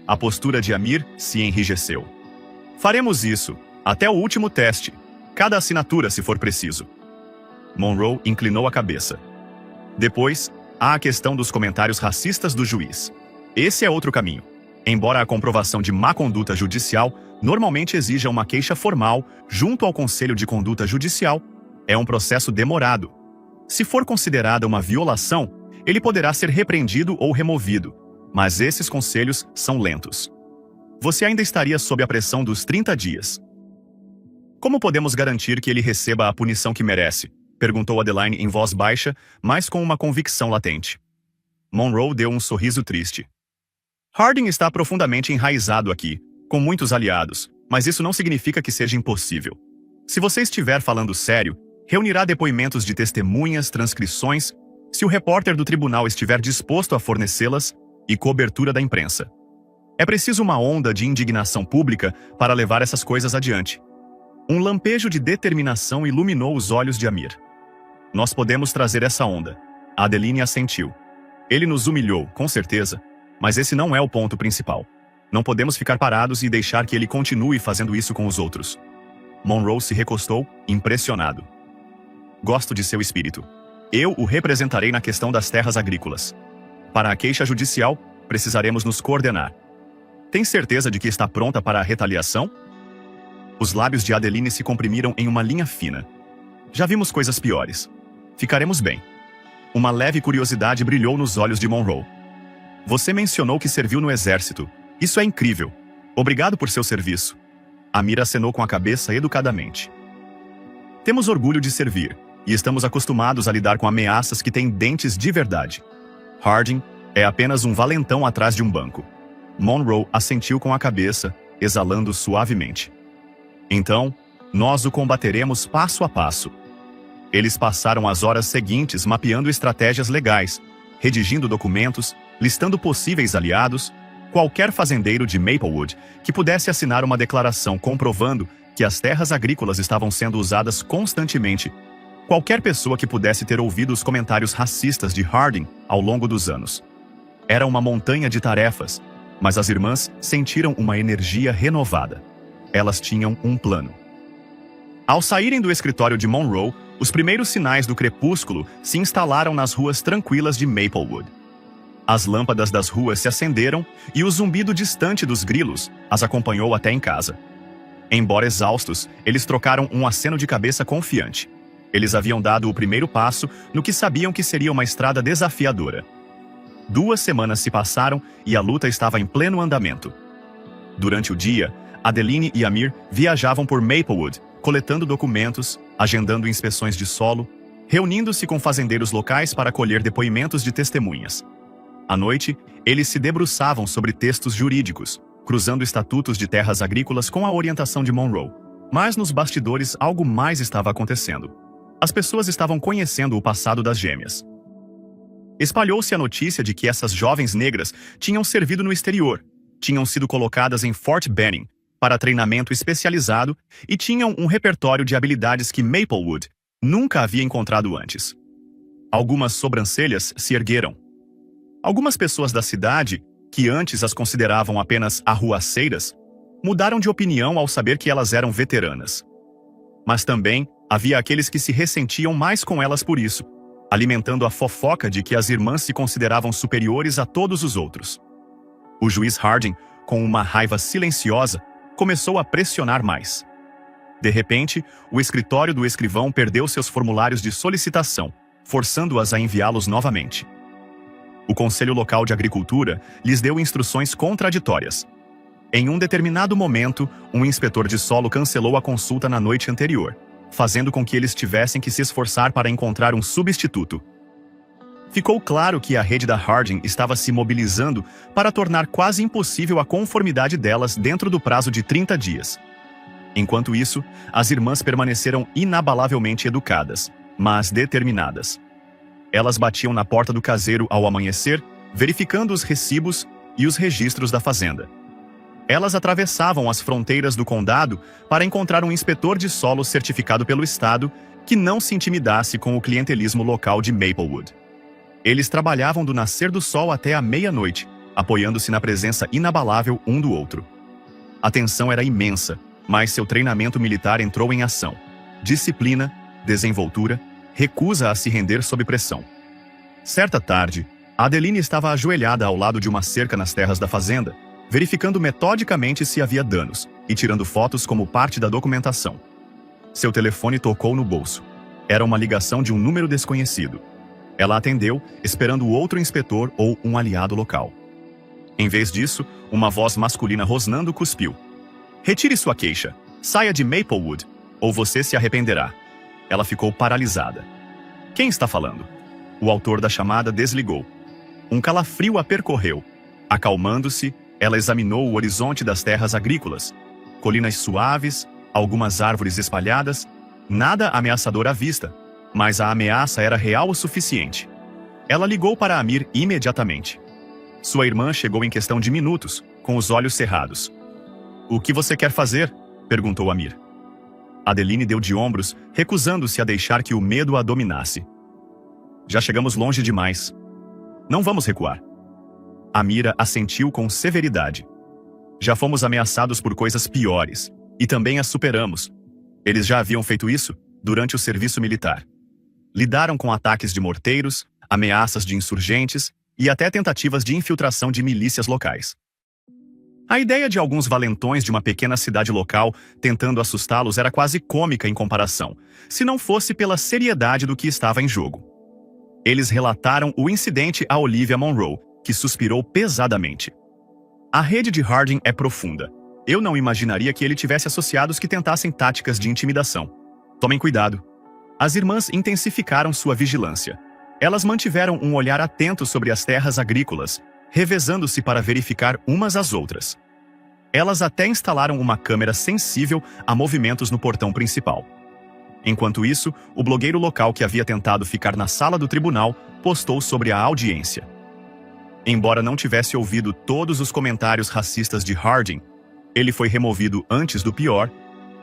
A postura de Amir se enrijeceu. Faremos isso, até o último teste. Cada assinatura, se for preciso. Monroe inclinou a cabeça. Depois, há a questão dos comentários racistas do juiz. Esse é outro caminho. Embora a comprovação de má conduta judicial normalmente exija uma queixa formal junto ao Conselho de Conduta Judicial, é um processo demorado. Se for considerada uma violação, ele poderá ser repreendido ou removido, mas esses conselhos são lentos. Você ainda estaria sob a pressão dos 30 dias. Como podemos garantir que ele receba a punição que merece? Perguntou Adeline em voz baixa, mas com uma convicção latente. Monroe deu um sorriso triste. Harding está profundamente enraizado aqui, com muitos aliados, mas isso não significa que seja impossível. Se você estiver falando sério, reunirá depoimentos de testemunhas, transcrições, se o repórter do tribunal estiver disposto a fornecê-las, e cobertura da imprensa. É preciso uma onda de indignação pública para levar essas coisas adiante. Um lampejo de determinação iluminou os olhos de Amir. Nós podemos trazer essa onda. Adeline assentiu. Ele nos humilhou, com certeza, mas esse não é o ponto principal. Não podemos ficar parados e deixar que ele continue fazendo isso com os outros. Monroe se recostou, impressionado. Gosto de seu espírito. Eu o representarei na questão das terras agrícolas. Para a queixa judicial, precisaremos nos coordenar. Tem certeza de que está pronta para a retaliação? Os lábios de Adeline se comprimiram em uma linha fina. Já vimos coisas piores. Ficaremos bem. Uma leve curiosidade brilhou nos olhos de Monroe. Você mencionou que serviu no exército. Isso é incrível. Obrigado por seu serviço. Amir acenou com a cabeça educadamente. Temos orgulho de servir, e estamos acostumados a lidar com ameaças que têm dentes de verdade. Harding é apenas um valentão atrás de um banco. Monroe assentiu com a cabeça, exalando suavemente. Então, nós o combateremos passo a passo. Eles passaram as horas seguintes mapeando estratégias legais, redigindo documentos, listando possíveis aliados, qualquer fazendeiro de Maplewood que pudesse assinar uma declaração comprovando que as terras agrícolas estavam sendo usadas constantemente, qualquer pessoa que pudesse ter ouvido os comentários racistas de Harding ao longo dos anos. Era uma montanha de tarefas, mas as irmãs sentiram uma energia renovada. Elas tinham um plano. Ao saírem do escritório de Monroe, os primeiros sinais do crepúsculo se instalaram nas ruas tranquilas de Maplewood. As lâmpadas das ruas se acenderam e o zumbido distante dos grilos as acompanhou até em casa. Embora exaustos, eles trocaram um aceno de cabeça confiante. Eles haviam dado o primeiro passo no que sabiam que seria uma estrada desafiadora. 2 semanas se passaram e a luta estava em pleno andamento. Durante o dia, Adeline e Amir viajavam por Maplewood, coletando documentos, agendando inspeções de solo, reunindo-se com fazendeiros locais para colher depoimentos de testemunhas. À noite, eles se debruçavam sobre textos jurídicos, cruzando estatutos de terras agrícolas com a orientação de Monroe. Mas nos bastidores algo mais estava acontecendo. As pessoas estavam conhecendo o passado das gêmeas. Espalhou-se a notícia de que essas jovens negras tinham servido no exterior, tinham sido colocadas em Fort Benning para treinamento especializado e tinham um repertório de habilidades que Maplewood nunca havia encontrado antes. Algumas sobrancelhas se ergueram. Algumas pessoas da cidade, que antes as consideravam apenas arruaceiras, mudaram de opinião ao saber que elas eram veteranas. Mas também havia aqueles que se ressentiam mais com elas por isso, alimentando a fofoca de que as irmãs se consideravam superiores a todos os outros. O juiz Harding, com uma raiva silenciosa, começou a pressionar mais. De repente, o escritório do escrivão perdeu seus formulários de solicitação, forçando-as a enviá-los novamente. O Conselho Local de Agricultura lhes deu instruções contraditórias. Em um determinado momento, um inspetor de solo cancelou a consulta na noite anterior, fazendo com que eles tivessem que se esforçar para encontrar um substituto. Ficou claro que a rede da Harding estava se mobilizando para tornar quase impossível a conformidade delas dentro do prazo de 30 dias. Enquanto isso, as irmãs permaneceram inabalavelmente educadas, mas determinadas. Elas batiam na porta do caseiro ao amanhecer, verificando os recibos e os registros da fazenda. Elas atravessavam as fronteiras do condado para encontrar um inspetor de solo certificado pelo Estado que não se intimidasse com o clientelismo local de Maplewood. Eles trabalhavam do nascer do sol até a meia-noite, apoiando-se na presença inabalável um do outro. A tensão era imensa, mas seu treinamento militar entrou em ação. Disciplina, desenvoltura, recusa a se render sob pressão. Certa tarde, Adeline estava ajoelhada ao lado de uma cerca nas terras da fazenda, verificando metodicamente se havia danos e tirando fotos como parte da documentação. Seu telefone tocou no bolso. Era uma ligação de um número desconhecido. Ela atendeu, esperando outro inspetor ou um aliado local. Em vez disso, uma voz masculina rosnando cuspiu. "Retire sua queixa. Saia de Maplewood, ou você se arrependerá." Ela ficou paralisada. "Quem está falando?" O autor da chamada desligou. Um calafrio a percorreu. Acalmando-se, ela examinou o horizonte das terras agrícolas. Colinas suaves, algumas árvores espalhadas, nada ameaçador à vista, mas a ameaça era real o suficiente. Ela ligou para Amir imediatamente. Sua irmã chegou em questão de minutos, com os olhos cerrados. "O que você quer fazer?" perguntou Amir. Adeline deu de ombros, recusando-se a deixar que o medo a dominasse. "Já chegamos longe demais. Não vamos recuar." Amira assentiu com severidade. "Já fomos ameaçados por coisas piores, e também as superamos. Eles já haviam feito isso durante o serviço militar. Lidaram com ataques de morteiros, ameaças de insurgentes e até tentativas de infiltração de milícias locais. A ideia de alguns valentões de uma pequena cidade local tentando assustá-los era quase cômica em comparação, se não fosse pela seriedade do que estava em jogo. Eles relataram o incidente a Olivia Monroe, que suspirou pesadamente. "A rede de Harding é profunda. Eu não imaginaria que ele tivesse associados que tentassem táticas de intimidação. Tomem cuidado." As irmãs intensificaram sua vigilância. Elas mantiveram um olhar atento sobre as terras agrícolas, revezando-se para verificar umas às outras. Elas até instalaram uma câmera sensível a movimentos no portão principal. Enquanto isso, o blogueiro local que havia tentado ficar na sala do tribunal postou sobre a audiência. Embora não tivesse ouvido todos os comentários racistas de Harding, ele foi removido antes do pior.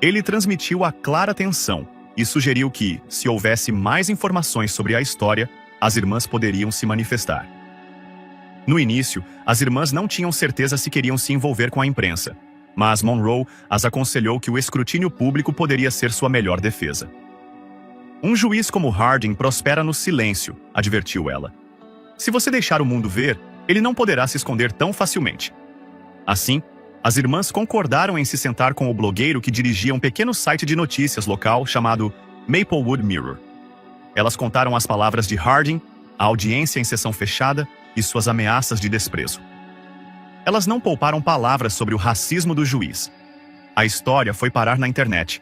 Ele transmitiu a clara tensão e sugeriu que, se houvesse mais informações sobre a história, as irmãs poderiam se manifestar. No início, as irmãs não tinham certeza se queriam se envolver com a imprensa, mas Monroe as aconselhou que o escrutínio público poderia ser sua melhor defesa. "Um juiz como Harding prospera no silêncio", advertiu ela. "Se você deixar o mundo ver, ele não poderá se esconder tão facilmente." Assim, as irmãs concordaram em se sentar com o blogueiro que dirigia um pequeno site de notícias local chamado Maplewood Mirror. Elas contaram as palavras de Harding, a audiência em sessão fechada e suas ameaças de desprezo. Elas não pouparam palavras sobre o racismo do juiz. A história foi parar na internet.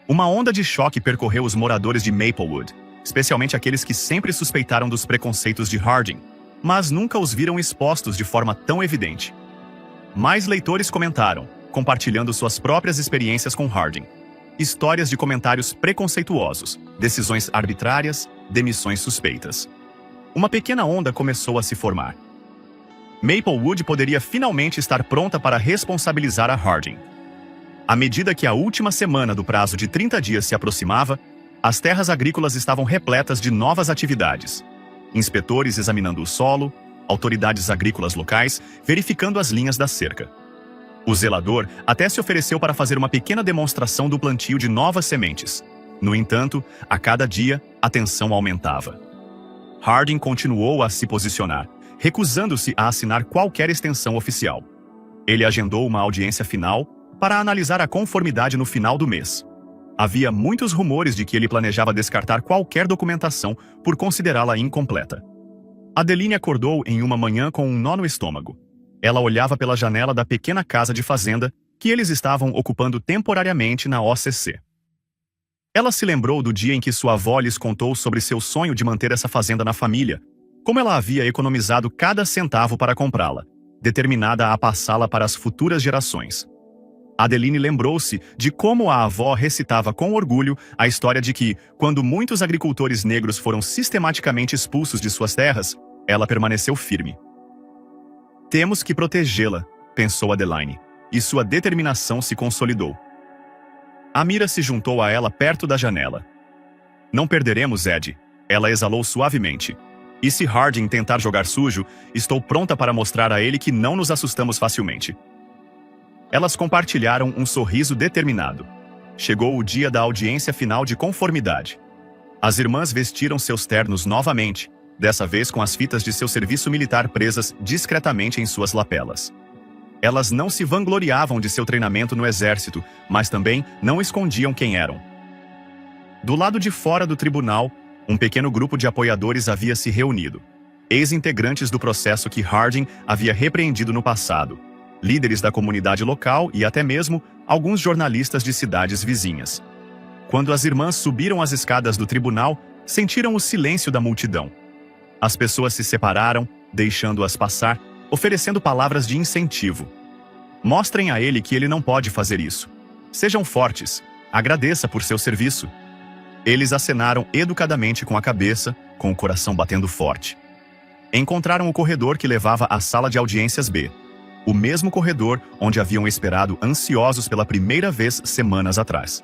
Uma onda de choque percorreu os moradores de Maplewood, especialmente aqueles que sempre suspeitaram dos preconceitos de Harding, mas nunca os viram expostos de forma tão evidente. Mais leitores comentaram, compartilhando suas próprias experiências com Harding. Histórias de comentários preconceituosos, decisões arbitrárias, demissões suspeitas. Uma pequena onda começou a se formar. Maplewood poderia finalmente estar pronta para responsabilizar a Harding. À medida que a última semana do prazo de 30 dias se aproximava, as terras agrícolas estavam repletas de novas atividades. Inspetores examinando o solo, autoridades agrícolas locais verificando as linhas da cerca. O zelador até se ofereceu para fazer uma pequena demonstração do plantio de novas sementes. No entanto, a cada dia, a tensão aumentava. Harding continuou a se posicionar, recusando-se a assinar qualquer extensão oficial. Ele agendou uma audiência final para analisar a conformidade no final do mês. Havia muitos rumores de que ele planejava descartar qualquer documentação por considerá-la incompleta. Adeline acordou em uma manhã com um nó no estômago. Ela olhava pela janela da pequena casa de fazenda que eles estavam ocupando temporariamente na OCC. Ela se lembrou do dia em que sua avó lhes contou sobre seu sonho de manter essa fazenda na família, como ela havia economizado cada centavo para comprá-la, determinada a passá-la para as futuras gerações. Adeline lembrou-se de como a avó recitava com orgulho a história de que, quando muitos agricultores negros foram sistematicamente expulsos de suas terras, ela permaneceu firme. "Temos que protegê-la", pensou Adeline, e sua determinação se consolidou. Amira se juntou a ela perto da janela. "Não perderemos, Ed", ela exalou suavemente. "E se Harding tentar jogar sujo, estou pronta para mostrar a ele que não nos assustamos facilmente." Elas compartilharam um sorriso determinado. Chegou o dia da audiência final de conformidade. As irmãs vestiram seus ternos novamente, dessa vez com as fitas de seu serviço militar presas discretamente em suas lapelas. Elas não se vangloriavam de seu treinamento no exército, mas também não escondiam quem eram. Do lado de fora do tribunal, um pequeno grupo de apoiadores havia se reunido. Ex-integrantes do processo que Harding havia repreendido no passado, líderes da comunidade local e até mesmo alguns jornalistas de cidades vizinhas. Quando as irmãs subiram as escadas do tribunal, sentiram o silêncio da multidão. As pessoas se separaram, deixando-as passar, oferecendo palavras de incentivo. Mostrem a ele que ele não pode fazer isso. Sejam fortes. Agradeça por seu serviço. Eles acenaram educadamente com a cabeça, com o coração batendo forte. Encontraram o corredor que levava à sala de audiências B. O mesmo corredor onde haviam esperado ansiosos pela primeira vez semanas atrás.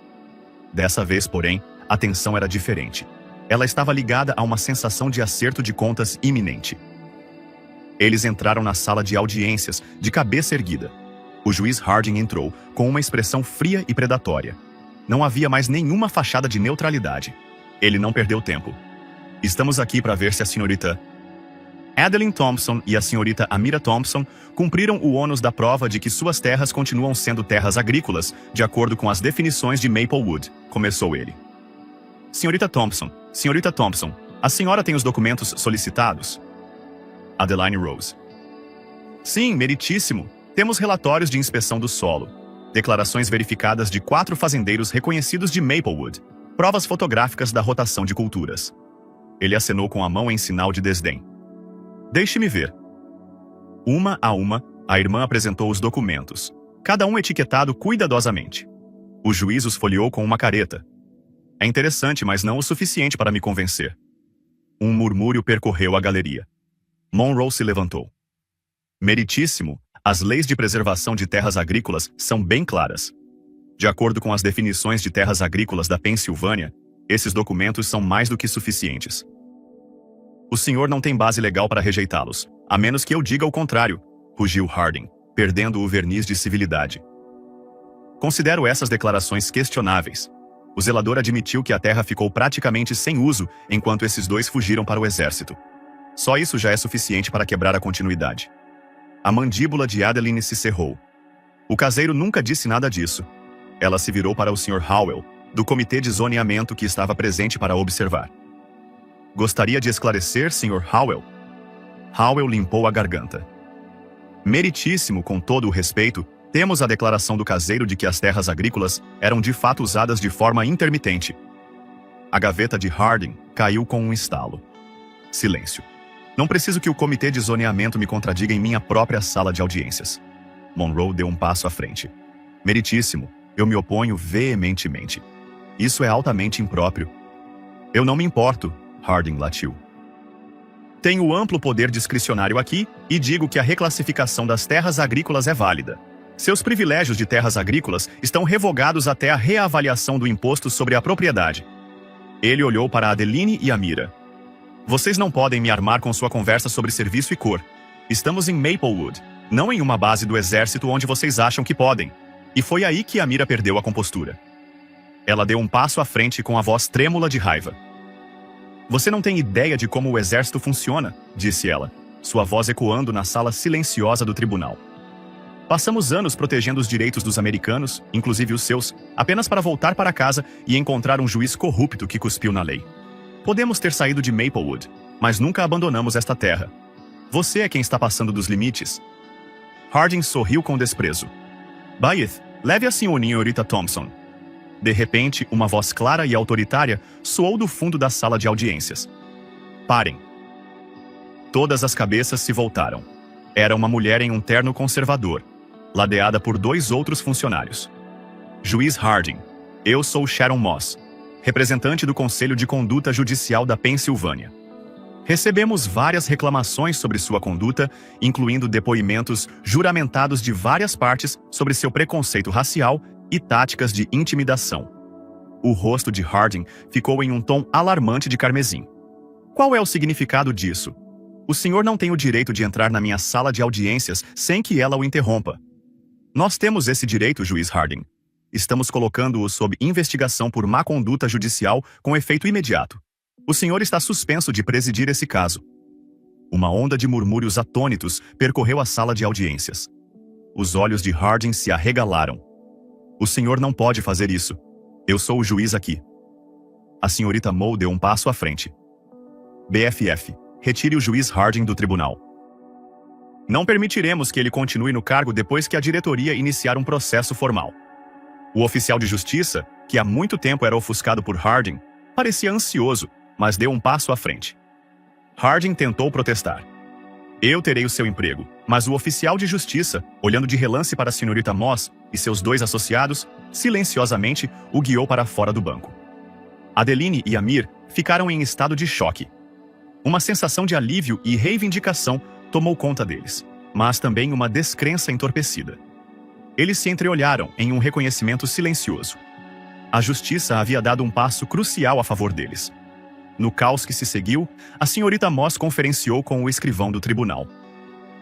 Dessa vez, porém, a tensão era diferente. Ela estava ligada a uma sensação de acerto de contas iminente. Eles entraram na sala de audiências, de cabeça erguida. O juiz Harding entrou, com uma expressão fria e predatória. Não havia mais nenhuma fachada de neutralidade. Ele não perdeu tempo. Estamos aqui para ver se a senhorita Adeline Thompson e a senhorita Amira Thompson cumpriram o ônus da prova de que suas terras continuam sendo terras agrícolas, de acordo com as definições de Maplewood, começou ele. Senhorita Thompson, a senhora tem os documentos solicitados? Adeline Rose. Sim, meritíssimo. Temos relatórios de inspeção do solo, declarações verificadas de 4 fazendeiros reconhecidos de Maplewood, provas fotográficas da rotação de culturas. Ele acenou com a mão em sinal de desdém. Deixe-me ver. Uma a uma, a irmã apresentou os documentos, cada um etiquetado cuidadosamente. O juiz os folheou com uma careta. É interessante, mas não o suficiente para me convencer. Um murmúrio percorreu a galeria. Monroe se levantou. Meritíssimo, as leis de preservação de terras agrícolas são bem claras. De acordo com as definições de terras agrícolas da Pensilvânia, esses documentos são mais do que suficientes. O senhor não tem base legal para rejeitá-los, a menos que eu diga o contrário, rugiu Harding, perdendo o verniz de civilidade. Considero essas declarações questionáveis. O zelador admitiu que a terra ficou praticamente sem uso enquanto esses dois fugiram para o exército. Só isso já é suficiente para quebrar a continuidade. A mandíbula de Adeline se cerrou. O caseiro nunca disse nada disso. Ela se virou para o Sr. Howell, do comitê de zoneamento que estava presente para observar. Gostaria de esclarecer, Sr. Howell? Howell limpou a garganta. Meritíssimo, com todo o respeito, temos a declaração do caseiro de que as terras agrícolas eram de fato usadas de forma intermitente. A gaveta de Harding caiu com um estalo. Silêncio. Não preciso que o comitê de zoneamento me contradiga em minha própria sala de audiências. Monroe deu um passo à frente. Meritíssimo, eu me oponho veementemente. Isso é altamente impróprio. Eu não me importo, Harding latiu. Tenho amplo poder discricionário aqui e digo que a reclassificação das terras agrícolas é válida. Seus privilégios de terras agrícolas estão revogados até a reavaliação do imposto sobre a propriedade. Ele olhou para Adeline e Amira. Vocês não podem me armar com sua conversa sobre serviço e cor. Estamos em Maplewood, não em uma base do exército onde vocês acham que podem. E foi aí que Amira perdeu a compostura. Ela deu um passo à frente com a voz trêmula de raiva. Você não tem ideia de como o exército funciona, disse ela, sua voz ecoando na sala silenciosa do tribunal. Passamos anos protegendo os direitos dos americanos, inclusive os seus, apenas para voltar para casa e encontrar um juiz corrupto que cuspiu na lei. Podemos ter saído de Maplewood, mas nunca abandonamos esta terra. Você é quem está passando dos limites. Harding sorriu com desprezo. Baith, leve a senhorita Thompson. De repente, uma voz clara e autoritária soou do fundo da sala de audiências. Parem. Todas as cabeças se voltaram. Era uma mulher em um terno conservador, ladeada por 2 outros funcionários. Juiz Harding, eu sou Sharon Moss, representante do Conselho de Conduta Judicial da Pensilvânia. Recebemos várias reclamações sobre sua conduta, incluindo depoimentos juramentados de várias partes sobre seu preconceito racial e táticas de intimidação. O rosto de Harding ficou em um tom alarmante de carmesim. Qual é o significado disso? O senhor não tem o direito de entrar na minha sala de audiências sem que ela o interrompa. Nós temos esse direito, juiz Harding. Estamos colocando-o sob investigação por má conduta judicial com efeito imediato. O senhor está suspenso de presidir esse caso. Uma onda de murmúrios atônitos percorreu a sala de audiências. Os olhos de Harding se arregalaram. O senhor não pode fazer isso. Eu sou o juiz aqui. A senhorita Moe deu um passo à frente. BFF, retire o juiz Harding do tribunal. Não permitiremos que ele continue no cargo depois que a diretoria iniciar um processo formal. O oficial de justiça, que há muito tempo era ofuscado por Harding, parecia ansioso, mas deu um passo à frente. Harding tentou protestar. Eu terei o seu emprego, mas o oficial de justiça, olhando de relance para a senhorita Moss e seus 2 associados, silenciosamente o guiou para fora do banco. Adeline e Amir ficaram em estado de choque. Uma sensação de alívio e reivindicação tomou conta deles. mas também uma descrença entorpecida. Eles se entreolharam em um reconhecimento silencioso. A justiça havia dado um passo crucial a favor deles. No caos que se seguiu, a senhorita Moss conferenciou com o escrivão do tribunal.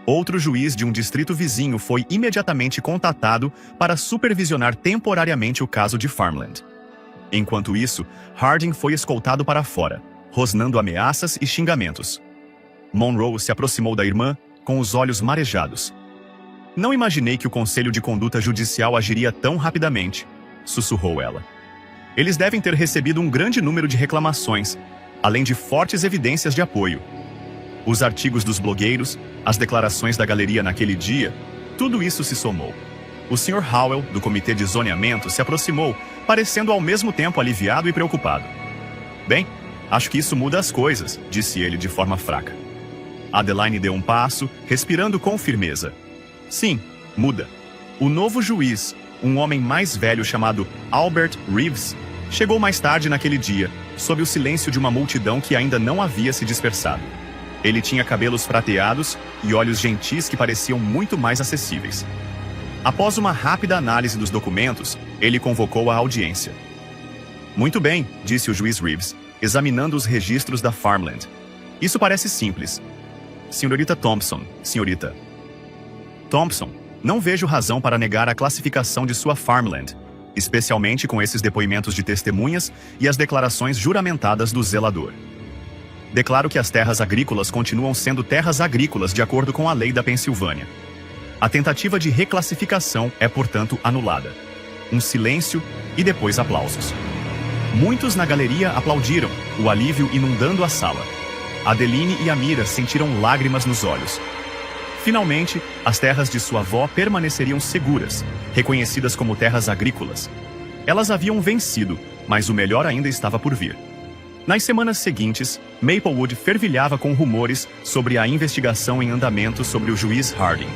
Outro juiz de um distrito vizinho foi imediatamente contatado para supervisionar temporariamente o caso de Farmland. Enquanto isso, Harding foi escoltado para fora, rosnando ameaças e xingamentos. Monroe se aproximou da irmã, com os olhos marejados. "Não imaginei que o Conselho de Conduta Judicial agiria tão rapidamente", sussurrou ela. "Eles devem ter recebido um grande número de reclamações, além de fortes evidências de apoio. Os artigos dos blogueiros, as declarações da galeria naquele dia, tudo isso se somou." O Sr. Howell, do Comitê de Zoneamento, se aproximou, parecendo ao mesmo tempo aliviado e preocupado. "Bem, acho que isso muda as coisas", disse ele de forma fraca. Adeline deu um passo, respirando com firmeza. "Sim, muda. O novo juiz, um homem mais velho chamado Albert Reeves, chegou mais tarde naquele dia, sob o silêncio de uma multidão que ainda não havia se dispersado. Ele tinha cabelos prateados e olhos gentis que pareciam muito mais acessíveis. Após uma rápida análise dos documentos, ele convocou a audiência. "Muito bem", disse o juiz Reeves, examinando os registros da Farmland. "Isso parece simples. Senhorita Thompson, senhorita Thompson, não vejo razão para negar a classificação de sua Farmland, especialmente com esses depoimentos de testemunhas e as declarações juramentadas do zelador. Declaro que as terras agrícolas continuam sendo terras agrícolas de acordo com a lei da Pensilvânia. A tentativa de reclassificação é, portanto, anulada." Um silêncio e depois aplausos. Muitos na galeria aplaudiram, o alívio inundando a sala. Adeline e Amira sentiram lágrimas nos olhos. Finalmente, as terras de sua avó permaneceriam seguras, reconhecidas como terras agrícolas. Elas haviam vencido, mas o melhor ainda estava por vir. Nas semanas seguintes, Maplewood fervilhava com rumores sobre a investigação em andamento sobre o juiz Harding.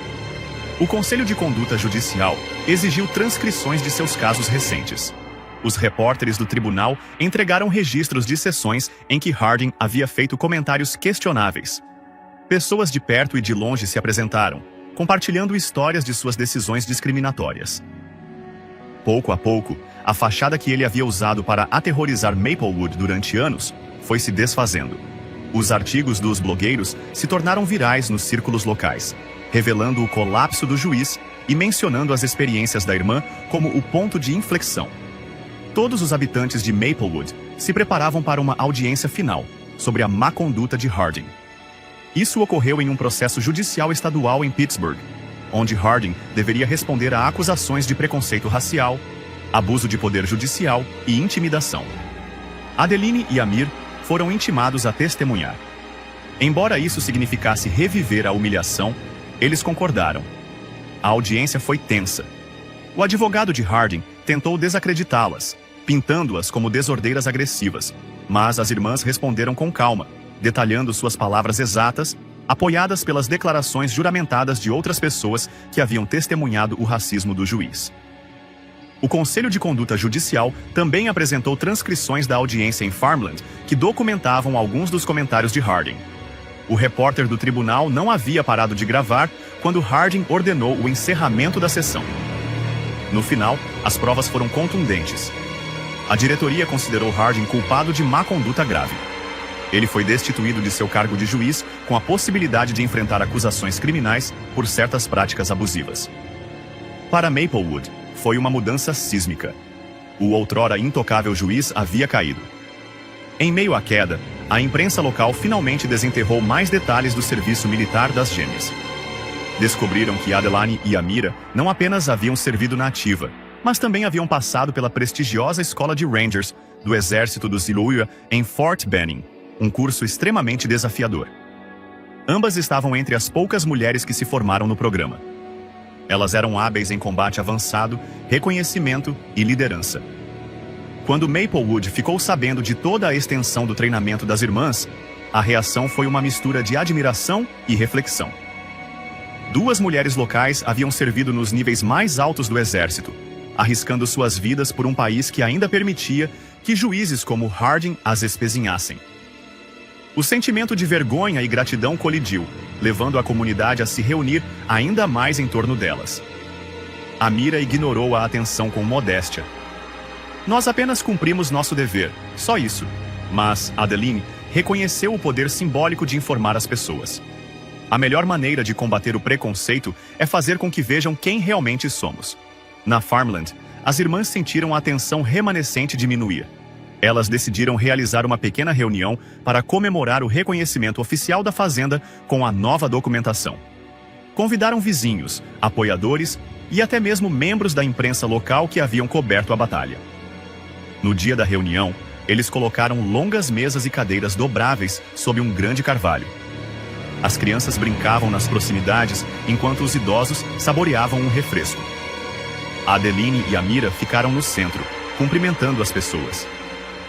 O Conselho de Conduta Judicial exigiu transcrições de seus casos recentes. Os repórteres do tribunal entregaram registros de sessões em que Harding havia feito comentários questionáveis. Pessoas de perto e de longe se apresentaram, compartilhando histórias de suas decisões discriminatórias. Pouco a pouco, a fachada que ele havia usado para aterrorizar Maplewood durante anos foi se desfazendo. Os artigos dos blogueiros se tornaram virais nos círculos locais, revelando o colapso do juiz e mencionando as experiências da irmã como o ponto de inflexão. Todos os habitantes de Maplewood se preparavam para uma audiência final sobre a má conduta de Harding. Isso ocorreu em um processo judicial estadual em Pittsburgh, onde Harding deveria responder a acusações de preconceito racial, abuso de poder judicial e intimidação. Adeline e Amir foram intimados a testemunhar. Embora isso significasse reviver a humilhação, eles concordaram. A audiência foi tensa. O advogado de Harding tentou desacreditá-las, pintando-as como desordeiras agressivas, mas as irmãs responderam com calma, detalhando suas palavras exatas, apoiadas pelas declarações juramentadas de outras pessoas que haviam testemunhado o racismo do juiz. O Conselho de Conduta Judicial também apresentou transcrições da audiência em Farmland que documentavam alguns dos comentários de Harding. O repórter do tribunal não havia parado de gravar quando Harding ordenou o encerramento da sessão. No final, as provas foram contundentes. A diretoria considerou Harding culpado de má conduta grave. Ele foi destituído de seu cargo de juiz com a possibilidade de enfrentar acusações criminais por certas práticas abusivas. Para Maplewood, foi uma mudança sísmica. O outrora intocável juiz havia caído. Em meio à queda, a imprensa local finalmente desenterrou mais detalhes do serviço militar das gêmeas. Descobriram que Adeline e Amira não apenas haviam servido na ativa, mas também haviam passado pela prestigiosa escola de Rangers do exército dos Iloia em Fort Benning, um curso extremamente desafiador. Ambas estavam entre as poucas mulheres que se formaram no programa. Elas eram hábeis em combate avançado, reconhecimento e liderança. Quando Maplewood ficou sabendo de toda a extensão do treinamento das irmãs, a reação foi uma mistura de admiração e reflexão. Duas mulheres locais haviam servido nos níveis mais altos do exército, arriscando suas vidas por um país que ainda permitia que juízes como Harding as espezinhassem. O sentimento de vergonha e gratidão colidiu, levando a comunidade a se reunir ainda mais em torno delas. Amira ignorou a atenção com modéstia. Nós apenas cumprimos nosso dever, só isso. Mas Adeline reconheceu o poder simbólico de informar as pessoas. A melhor maneira de combater o preconceito é fazer com que vejam quem realmente somos. Na Farmland, as irmãs sentiram a tensão remanescente diminuir. Elas decidiram realizar uma pequena reunião para comemorar o reconhecimento oficial da fazenda com a nova documentação. Convidaram vizinhos, apoiadores e até mesmo membros da imprensa local que haviam coberto a batalha. No dia da reunião, eles colocaram longas mesas e cadeiras dobráveis sob um grande carvalho. As crianças brincavam nas proximidades enquanto os idosos saboreavam um refresco. Adeline e Amira ficaram no centro, cumprimentando as pessoas.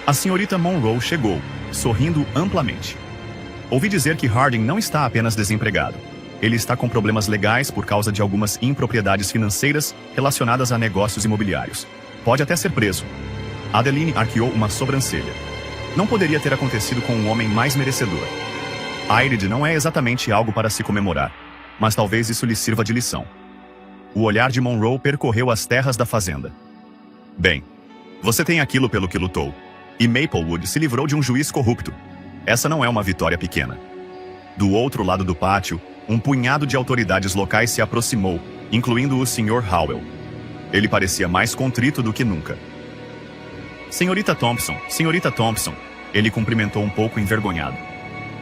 A senhorita Monroe chegou, sorrindo amplamente. Ouvi dizer que Harding não está apenas desempregado. Ele está com problemas legais por causa de algumas impropriedades financeiras relacionadas a negócios imobiliários. Pode até ser preso. Adeline arqueou uma sobrancelha. Não poderia ter acontecido com um homem mais merecedor. Irid não é exatamente algo para se comemorar, mas talvez isso lhe sirva de lição. O olhar de Monroe percorreu as terras da fazenda. Bem, você tem aquilo pelo que lutou. E Maplewood se livrou de um juiz corrupto. Essa não é uma vitória pequena. Do outro lado do pátio, um punhado de autoridades locais se aproximou, incluindo o Sr. Howell. Ele parecia mais contrito do que nunca. Senhorita Thompson, ele cumprimentou um pouco envergonhado.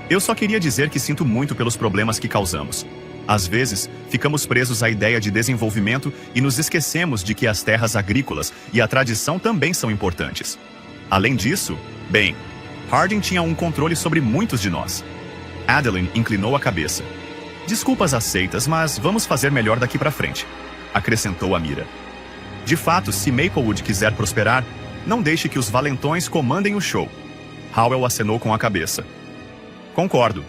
Eu só queria dizer que sinto muito pelos problemas que causamos. Às vezes, ficamos presos à ideia de desenvolvimento e nos esquecemos de que as terras agrícolas e a tradição também são importantes. Além disso, bem, Harding tinha um controle sobre muitos de nós. Adeline inclinou a cabeça. Desculpas aceitas, mas vamos fazer melhor daqui para frente, acrescentou Amira. De fato, se Maplewood quiser prosperar, não deixe que os valentões comandem o show. Howell acenou com a cabeça. Concordo.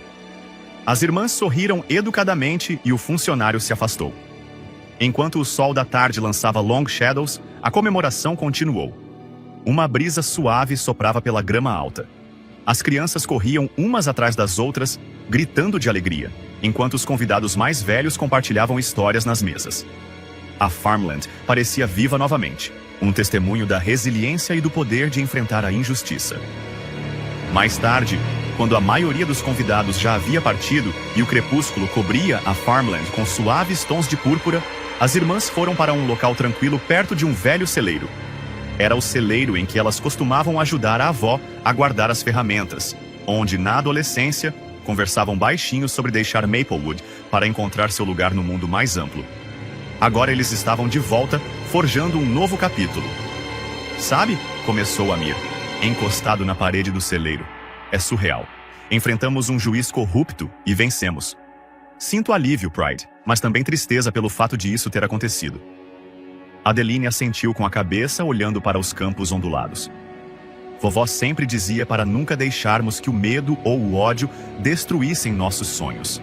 As irmãs sorriram educadamente e o funcionário se afastou. Enquanto o sol da tarde lançava long shadows, a comemoração continuou. Uma brisa suave soprava pela grama alta. As crianças corriam umas atrás das outras, gritando de alegria, enquanto os convidados mais velhos compartilhavam histórias nas mesas. A Farmland parecia viva novamente, um testemunho da resiliência e do poder de enfrentar a injustiça. Mais tarde, quando a maioria dos convidados já havia partido e o crepúsculo cobria a Farmland com suaves tons de púrpura, as irmãs foram para um local tranquilo perto de um velho celeiro. Era o celeiro em que elas costumavam ajudar a avó a guardar as ferramentas, onde, na adolescência, conversavam baixinho sobre deixar Maplewood para encontrar seu lugar no mundo mais amplo. Agora eles estavam de volta, forjando um novo capítulo. Sabe? Começou Amir, encostado na parede do celeiro. É surreal. Enfrentamos um juiz corrupto e vencemos. Sinto alívio, Pride, mas também tristeza pelo fato de isso ter acontecido. Adeline assentiu com a cabeça, olhando para os campos ondulados. Vovó sempre dizia para nunca deixarmos que o medo ou o ódio destruíssem nossos sonhos.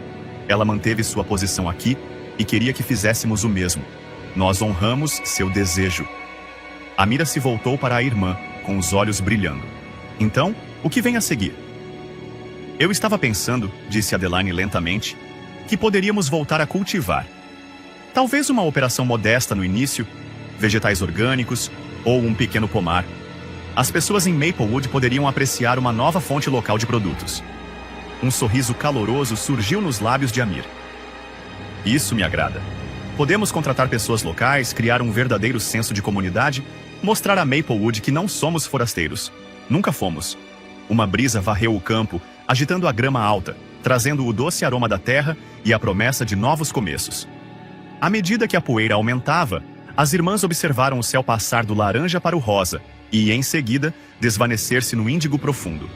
Ela manteve sua posição aqui e queria que fizéssemos o mesmo. Nós honramos seu desejo. Amira se voltou para a irmã, com os olhos brilhando. Então, o que vem a seguir? Eu estava pensando, disse Adeline lentamente, que poderíamos voltar a cultivar. Talvez uma operação modesta no início, vegetais orgânicos ou um pequeno pomar. As pessoas em Maplewood poderiam apreciar uma nova fonte local de produtos. Um sorriso caloroso surgiu nos lábios de Amir. Isso me agrada. Podemos contratar pessoas locais, criar um verdadeiro senso de comunidade, mostrar a Maplewood que não somos forasteiros. Nunca fomos. Uma brisa varreu o campo, agitando a grama alta, trazendo o doce aroma da terra e a promessa de novos começos. À medida que a poeira aumentava, as irmãs observaram o céu passar do laranja para o rosa e, em seguida, desvanecer-se no índigo profundo.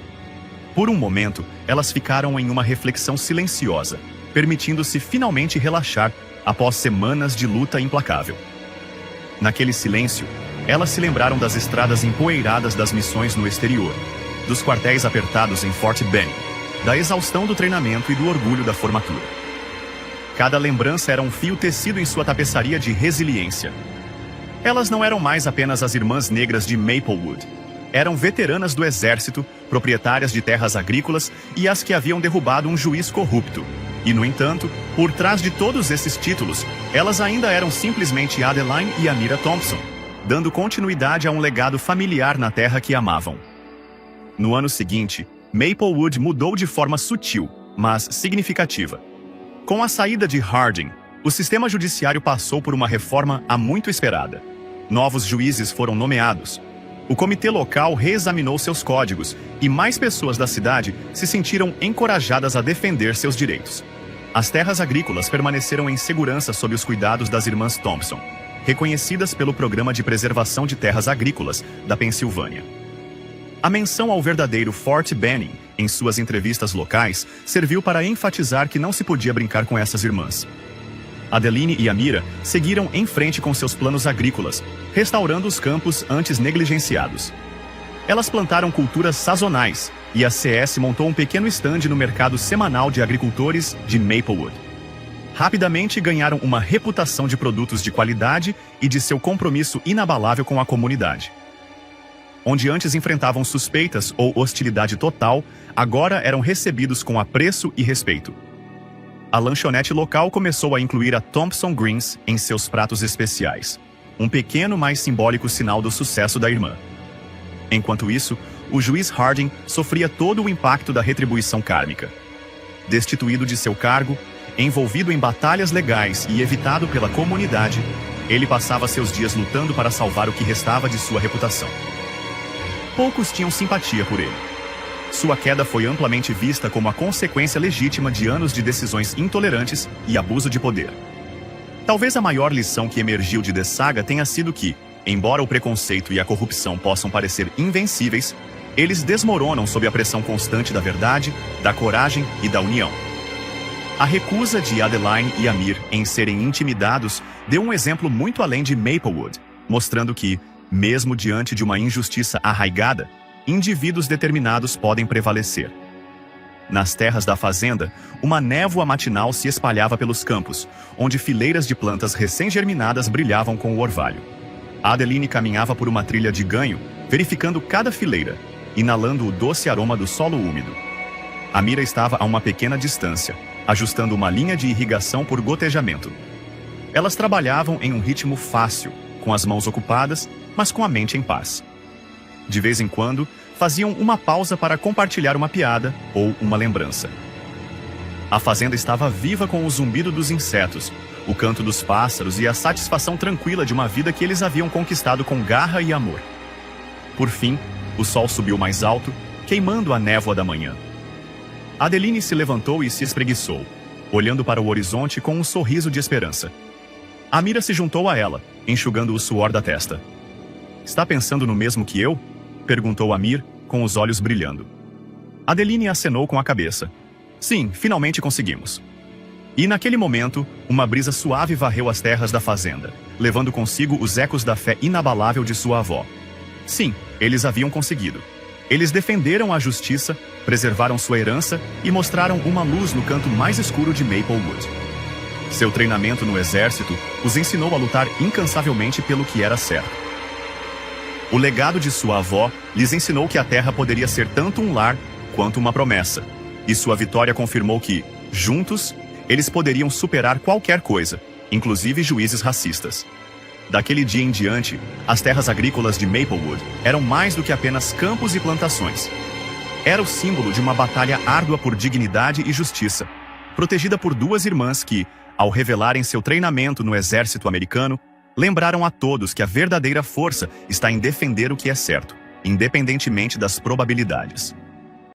Por um momento, elas ficaram em uma reflexão silenciosa, permitindo-se finalmente relaxar após semanas de luta implacável. Naquele silêncio, elas se lembraram das estradas empoeiradas das missões no exterior, dos quartéis apertados em Fort Benning, da exaustão do treinamento e do orgulho da formatura. Cada lembrança era um fio tecido em sua tapeçaria de resiliência. Elas não eram mais apenas as irmãs negras de Maplewood. eram veteranas do exército, proprietárias de terras agrícolas e as que haviam derrubado um juiz corrupto. E, no entanto, por trás de todos esses títulos, elas ainda eram simplesmente Adeline e Amira Thompson, dando continuidade a um legado familiar na terra que amavam. No ano seguinte, Maplewood mudou de forma sutil, mas significativa. Com a saída de Harding, o sistema judiciário passou por uma reforma há muito esperada. Novos juízes foram nomeados. O comitê local reexaminou seus códigos e mais pessoas da cidade se sentiram encorajadas a defender seus direitos. As terras agrícolas permaneceram em segurança sob os cuidados das irmãs Thompson, reconhecidas pelo Programa de Preservação de Terras Agrícolas da Pensilvânia. A menção ao verdadeiro Fort Benning em suas entrevistas locais serviu para enfatizar que não se podia brincar com essas irmãs. Adeline e Amira seguiram em frente com seus planos agrícolas, restaurando os campos antes negligenciados. Elas plantaram culturas sazonais e a CS montou um pequeno estande no mercado semanal de agricultores de Maplewood. Rapidamente ganharam uma reputação de produtos de qualidade e de seu compromisso inabalável com a comunidade. Onde antes enfrentavam suspeitas ou hostilidade total, agora eram recebidos com apreço e respeito. A lanchonete local começou a incluir a Thompson Greens em seus pratos especiais, um pequeno mas simbólico sinal do sucesso da irmã. Enquanto isso, o juiz Harding sofria todo o impacto da retribuição kármica. Destituído de seu cargo, envolvido em batalhas legais e evitado pela comunidade, ele passava seus dias lutando para salvar o que restava de sua reputação. Poucos tinham simpatia por ele. Sua queda foi amplamente vista como a consequência legítima de anos de decisões intolerantes e abuso de poder. Talvez a maior lição que emergiu de The Saga tenha sido que, embora o preconceito e a corrupção possam parecer invencíveis, eles desmoronam sob a pressão constante da verdade, da coragem e da união. A recusa de Adeline e Amir em serem intimidados deu um exemplo muito além de Maplewood, mostrando que, mesmo diante de uma injustiça arraigada, indivíduos determinados podem prevalecer. Nas terras da fazenda, uma névoa matinal se espalhava pelos campos, onde fileiras de plantas recém-germinadas brilhavam com o orvalho. Adeline caminhava por uma trilha de ganho, verificando cada fileira, inalando o doce aroma do solo úmido. Amira estava a uma pequena distância, ajustando uma linha de irrigação por gotejamento. Elas trabalhavam em um ritmo fácil, com as mãos ocupadas, mas com a mente em paz. De vez em quando, faziam uma pausa para compartilhar uma piada ou uma lembrança. A fazenda estava viva com o zumbido dos insetos, o canto dos pássaros e a satisfação tranquila de uma vida que eles haviam conquistado com garra e amor. Por fim, o sol subiu mais alto, queimando a névoa da manhã. Adeline se levantou e se espreguiçou, olhando para o horizonte com um sorriso de esperança. Amira se juntou a ela, enxugando o suor da testa. "Está pensando no mesmo que eu?" perguntou Amir, com os olhos brilhando. Adeline acenou com a cabeça. "Sim, finalmente conseguimos." E naquele momento, uma brisa suave varreu as terras da fazenda, levando consigo os ecos da fé inabalável de sua avó. Sim, eles haviam conseguido. Eles defenderam a justiça, preservaram sua herança e mostraram uma luz no canto mais escuro de Maplewood. Seu treinamento no exército os ensinou a lutar incansavelmente pelo que era certo. O legado de sua avó lhes ensinou que a terra poderia ser tanto um lar quanto uma promessa, e sua vitória confirmou que, juntos, eles poderiam superar qualquer coisa, inclusive juízes racistas. Daquele dia em diante, as terras agrícolas de Maplewood eram mais do que apenas campos e plantações. Era o símbolo de uma batalha árdua por dignidade e justiça, protegida por duas irmãs que, ao revelarem seu treinamento no exército americano, lembraram a todos que a verdadeira força está em defender o que é certo, independentemente das probabilidades.